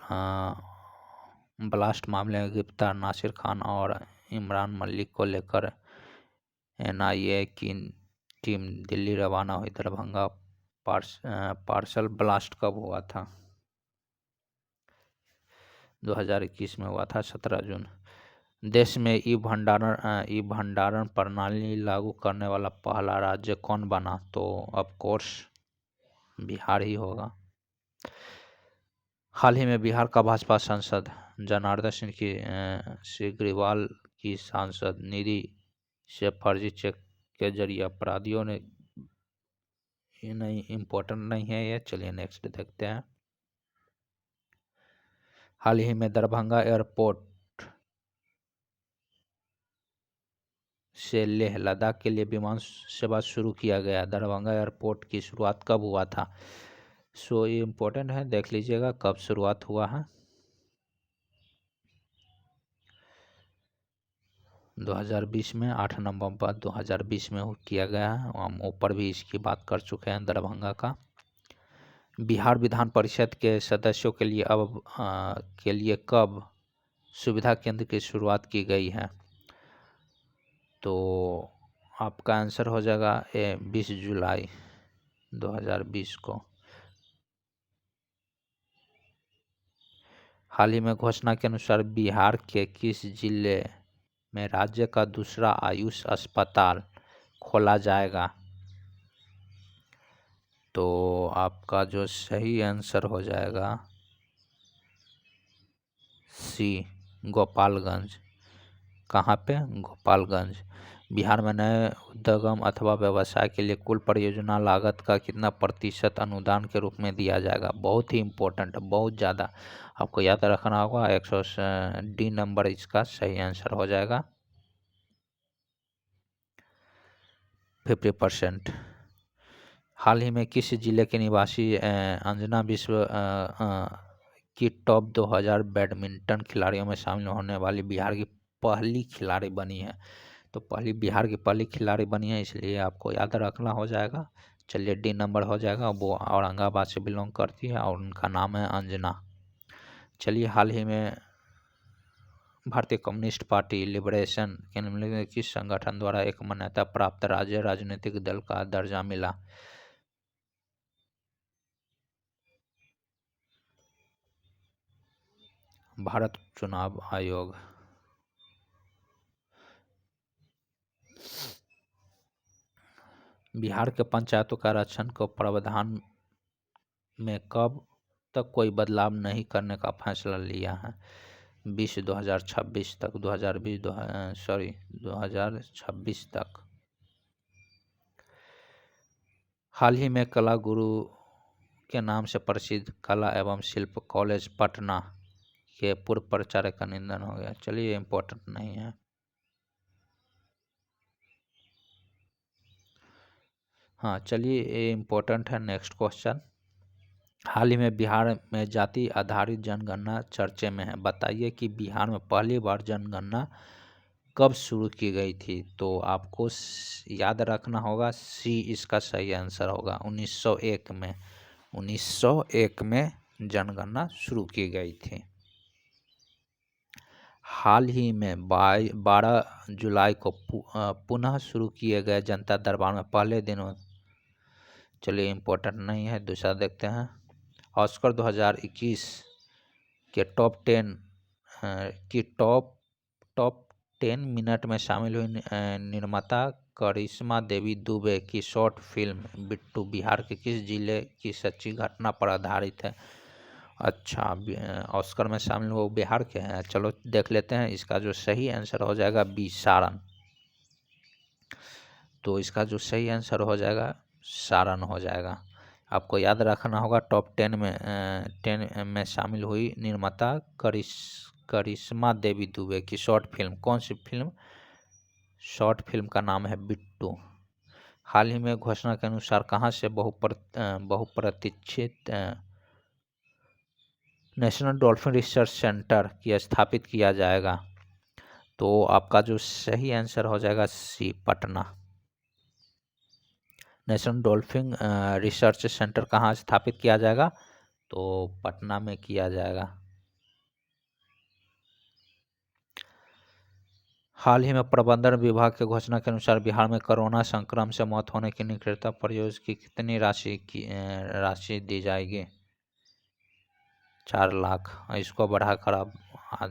Speaker 1: ब्लास्ट मामले में गिरफ्तार नासिर खान और इमरान मलिक को लेकर एनआईए की टीम दिल्ली रवाना हुई। दरभंगा पार्सल ब्लास्ट कब हुआ था? 2021 में हुआ था, 17 जून। देश में ई भंडारण प्रणाली लागू करने वाला पहला राज्य कौन बना? तो ऑफ कोर्स बिहार ही होगा। हाल ही में बिहार का भाजपा सांसद जनार्दन सिंह सिग्रीवाल की सांसद निधि से फर्जी चेक के जरिए अपराधियों ने, नहीं इम्पोर्टेंट नहीं है ये, चलिए नेक्स्ट देखते हैं। हाल ही में दरभंगा एयरपोर्ट से लेह लद्दाख के लिए विमान सेवा शुरू किया गया। दरभंगा एयरपोर्ट की शुरुआत कब हुआ था? सो ये इम्पोर्टेंट है, देख लीजिएगा कब शुरुआत हुआ है। 2020 में 8 नवंबर 2020 में किया गया है। हम ऊपर भी इसकी बात कर चुके हैं दरभंगा का। बिहार विधान परिषद के सदस्यों के लिए कब सुविधा केंद्र की शुरुआत की गई है? तो आपका आंसर हो जाएगा 20 जुलाई 2020 को। हाल ही में घोषणा के अनुसार बिहार के किस जिले में राज्य का दूसरा आयुष अस्पताल खोला जाएगा? तो आपका जो सही आंसर हो जाएगा सी, गोपालगंज। कहाँ पे? गोपालगंज। बिहार में नए उद्यम अथवा व्यवसाय के लिए कुल परियोजना लागत का कितना प्रतिशत अनुदान के रूप में दिया जाएगा? बहुत ही इम्पोर्टेंट है, बहुत ज़्यादा आपको याद रखना होगा। 100 डी नंबर इसका सही आंसर हो जाएगा, 50%। हाल ही में किस जिले के निवासी अंजना विश्व की टॉप 2000 बैडमिंटन खिलाड़ियों में शामिल होने वाली बिहार की पहली खिलाड़ी बनी है? तो बिहार की पहली खिलाड़ी बनी है, इसलिए आपको याद रखना हो जाएगा। चलिए, डी नंबर हो जाएगा। वो औरंगाबाद से बिलोंग करती है और उनका नाम है अंजना। चलिए, हाल ही में भारतीय कम्युनिस्ट पार्टी लिबरेशन के निम्नलिखित में किस संगठन द्वारा एक मान्यता प्राप्त राज्य राजनीतिक दल का दर्जा मिला? भारत चुनाव आयोग। बिहार के पंचायतों का आरक्षण को प्रावधान में कब तक कोई बदलाव नहीं करने का फैसला लिया है? 2026 तक, 2026 तक। हाल ही में कला गुरु के नाम से प्रसिद्ध कला एवं शिल्प कॉलेज पटना के पूर्व प्राचार्य का निधन हो गया। चलिए, इम्पोर्टेंट नहीं है। हाँ, चलिए, ये इम्पोर्टेंट है। Next question. हाल ही में बिहार में जाति आधारित जनगणना चर्चे में है। बताइए कि बिहार में पहली बार जनगणना कब शुरू की गई थी? तो आपको याद रखना होगा, सी इसका सही आंसर होगा, 1901 में। 1901 में जनगणना शुरू की गई थी। हाल ही में 12 जुलाई को पुनः शुरू किए गए जनता दरबार में पहले दिन। चलिए, इम्पोर्टेंट नहीं है, दूसरा देखते हैं। ऑस्कर 2021 के टॉप 10 मिनट में शामिल हुई निर्माता करिश्मा देवी दुबे की शॉर्ट फिल्म बिट्टू बिहार के किस जिले की सच्ची घटना पर आधारित है? अच्छा, ऑस्कर में शामिल वो बिहार के हैं। चलो, देख लेते हैं। इसका जो सही आंसर हो जाएगा बी, सारण। तो इसका जो सही आंसर हो जाएगा सारण हो जाएगा। आपको याद रखना होगा, टॉप 10 में शामिल हुई निर्माता करिश्मा देवी दुबे की शॉर्ट फिल्म। कौन सी फिल्म? शॉर्ट फिल्म का नाम है बिट्टू। हाल ही में घोषणा के अनुसार कहाँ से बहुप्रतीक्षित नेशनल डॉल्फिन रिसर्च सेंटर की स्थापित किया जाएगा? तो आपका जो सही आंसर हो जाएगा C, Patna. National dolphin research centre कहाँ स्थापित किया जाएगा? तो पटना में किया जाएगा। हाल ही में प्रबंधन विभाग के घोषणा के अनुसार बिहार में कोरोना संक्रमण से मौत होने की निकटता परियोजना की कितनी राशि दी जाएगी? 4 लाख। इसको बढ़ाकर अब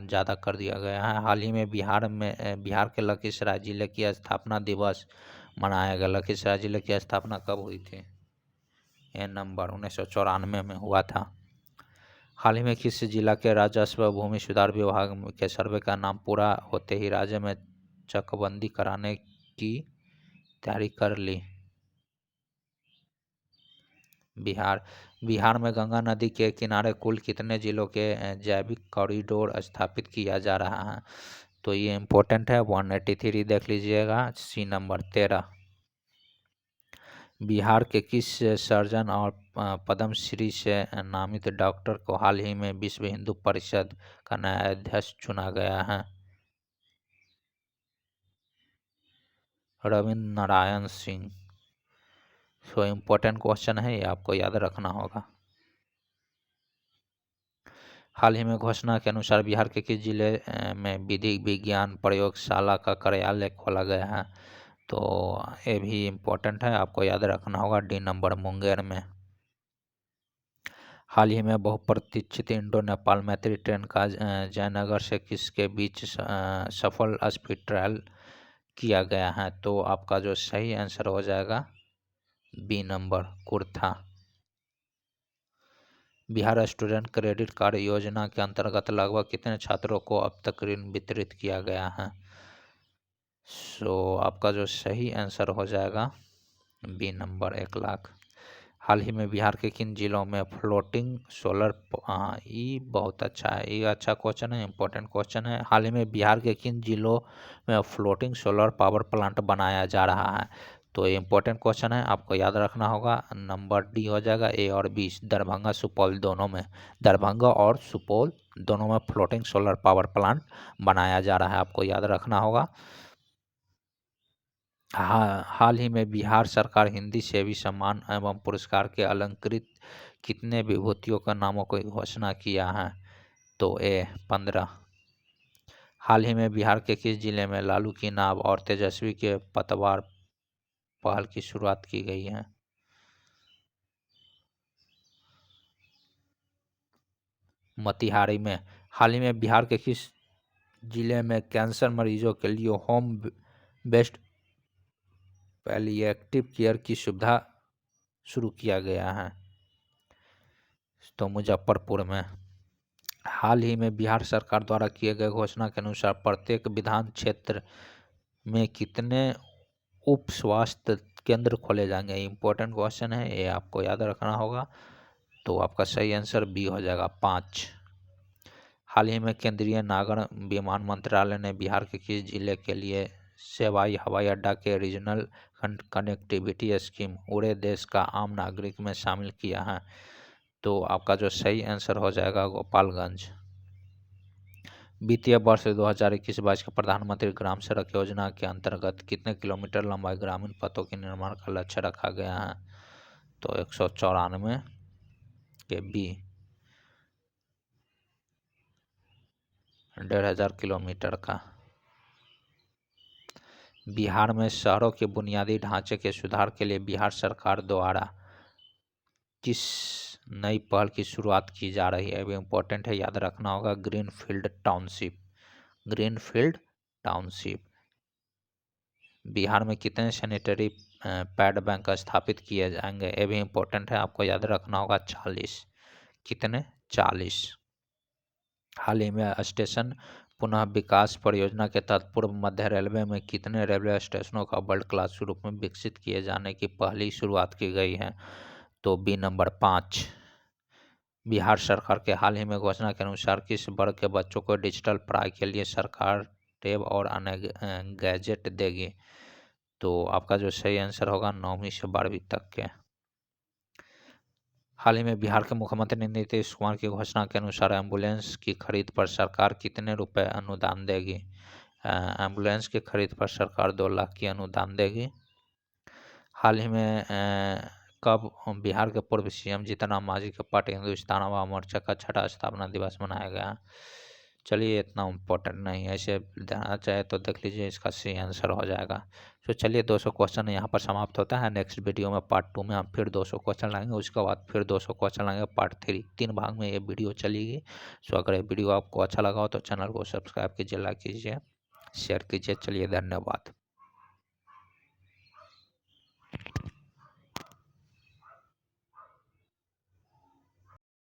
Speaker 1: ज़्यादा कर दिया गया है। हाल ही में बिहार के लखीसराय जिले की स्थापना दिवस मनाया गया। लखीसराय जिले की स्थापना कब हुई थी? ये नंबर 1994 में हुआ था। हाल ही में किस जिला के राजस्व व भूमि सुधार विभाग के सर्वे का नाम पूरा होते ही राज्य में चकबंदी कराने की तैयारी कर ली? बिहार में गंगा नदी के किनारे कुल कितने जिलों के जैविक कॉरिडोर स्थापित किया जा रहा है? तो ये इम्पोर्टेंट है, 183 देख लीजिएगा, सी नंबर 13। बिहार के किस सर्जन और पद्मश्री से नामित डॉक्टर को हाल ही में विश्व हिंदू परिषद का नया अध्यक्ष चुना गया है? Ravindra Narayan Singh. So important question है, ये आपको याद रखना होगा। हाल ही में घोषणा के अनुसार बिहार के किस जिले में विधि विज्ञान प्रयोगशाला का कार्यालय खोला गया है? तो ये भी इम्पोर्टेंट है, आपको याद रखना होगा, डी नंबर, मुंगेर में। हाल ही में बहुप्रतीक्षित इंडो नेपाल मैत्री ट्रेन का जयनगर से किसके बीच सफल स्पीड ट्रायल किया गया है? तो आपका जो सही आंसर हो जाएगा B number, Kurtha. Bihar student credit card योजना के अंतर्गत लगभग कितने छात्रों को अब तक ऋण वितरित किया गया है? आपका जो सही आंसर हो जाएगा बी नंबर, 1 लाख। हाल ही में बिहार के किन जिलों में फ्लोटिंग सोलर, हाँ ये बहुत अच्छा है, ये अच्छा क्वेश्चन है, इंपॉर्टेंट क्वेश्चन है। हाल ही में बिहार के किन जिलों में फ्लोटिंग सोलर पावर प्लांट बनाया जा रहा है? तो ये इंपॉर्टेंट क्वेश्चन है, आपको याद रखना होगा। नंबर डी हो जाएगा, ए और बी, दरभंगा सुपौल दोनों में, दरभंगा और सुपौल दोनों में फ्लोटिंग सोलर पावर प्लांट बनाया जा रहा है, आपको याद रखना होगा। हाँ, हाल ही में बिहार सरकार हिंदी सेवी सम्मान एवं पुरस्कार के अलंकृत कितने विभूतियों का नामों की घोषणा किया है? तो ए 15। हाल ही में बिहार के किस जिले में लालू की नाव और तेजस्वी के पतवार पहल की शुरुआत की गई है? मोतिहारी में। हाल ही में बिहार के किस जिले में कैंसर मरीजों के लिए होम बेस्ड पैलिएटिव केयर की सुविधा शुरू किया गया है? तो मुजफ्फरपुर में। हाल ही में बिहार सरकार द्वारा किए गए घोषणा के अनुसार प्रत्येक विधान क्षेत्र में कितने उप स्वास्थ्य केंद्र खोले जाएंगे? इंपॉर्टेंट क्वेश्चन है, ये आपको याद रखना होगा। तो आपका सही आंसर बी हो जाएगा, 5। हाल ही में केंद्रीय नागर विमान मंत्रालय ने बिहार के किस जिले के लिए सेवाई हवाई अड्डा के रीजनल कनेक्टिविटी स्कीम उड़े देश का आम नागरिक में शामिल किया है? तो आपका जो सही आंसर हो जाएगा गोपालगंज। वित्तीय वर्ष 2021-22 के प्रधानमंत्री ग्राम सड़क योजना के अंतर्गत कितने किलोमीटर लंबाई ग्रामीण पथों के निर्माण का लक्ष्य रखा गया है? तो 194 के बी, 1500 किलोमीटर का। बिहार में शहरों के बुनियादी ढांचे के सुधार के लिए बिहार सरकार द्वारा किस नई पहल की शुरुआत की जा रही है? अभी इम्पोर्टेंट है, याद रखना होगा, greenfield township. Greenfield township. Bihar में कितने सैनिटरी पैड बैंक स्थापित किए जाएंगे? ये भी इम्पोर्टेंट है, आपको याद रखना होगा, 40। कितने? 40। हाल ही में स्टेशन पुनः विकास परियोजना के तहत पूर्व मध्य रेलवे में कितने रेलवे स्टेशनों का वर्ल्ड क्लास रूप में विकसित किए जाने की पहली शुरुआत की गई है? तो बी नंबर, 5। बिहार सरकार के हाल ही में घोषणा के अनुसार किस वर्ग के बच्चों को डिजिटल पढ़ाई के लिए सरकार टैब और अन्य गैजेट देगी? तो आपका जो सही आंसर होगा 9वीं से 12वीं तक के। हाल ही में बिहार के मुख्यमंत्री नीतीश कुमार की घोषणा के अनुसार एम्बुलेंस की खरीद पर सरकार कितने रुपए अनुदान देगी? एम्बुलेंस की खरीद पर सरकार 2 लाख की अनुदान देगी। हाल ही में कब बिहार के पूर्व सीएम जीतन राम मांझी के पार्टी हिंदुस्तान आवाम मोर्चा का 6ठा स्थापना दिवस मनाया गया? चलिए, इतना इम्पोर्टेंट नहीं है, ऐसे देना चाहे तो देख लीजिए, इसका सही आंसर हो जाएगा। तो चलिए, 200 क्वेश्चन यहाँ पर समाप्त होता है। नेक्स्ट वीडियो में पार्ट 2 में हम फिर 200 क्वेश्चन लाएंगे, उसके बाद फिर 200 क्वेश्चन लाएंगे पार्ट 3। 3 भाग में ये वीडियो चलेगी। अगर ये वीडियो आपको अच्छा लगा हो तो चैनल को सब्सक्राइब कीजिए, लाइक कीजिए, शेयर कीजिए। चलिए, धन्यवाद।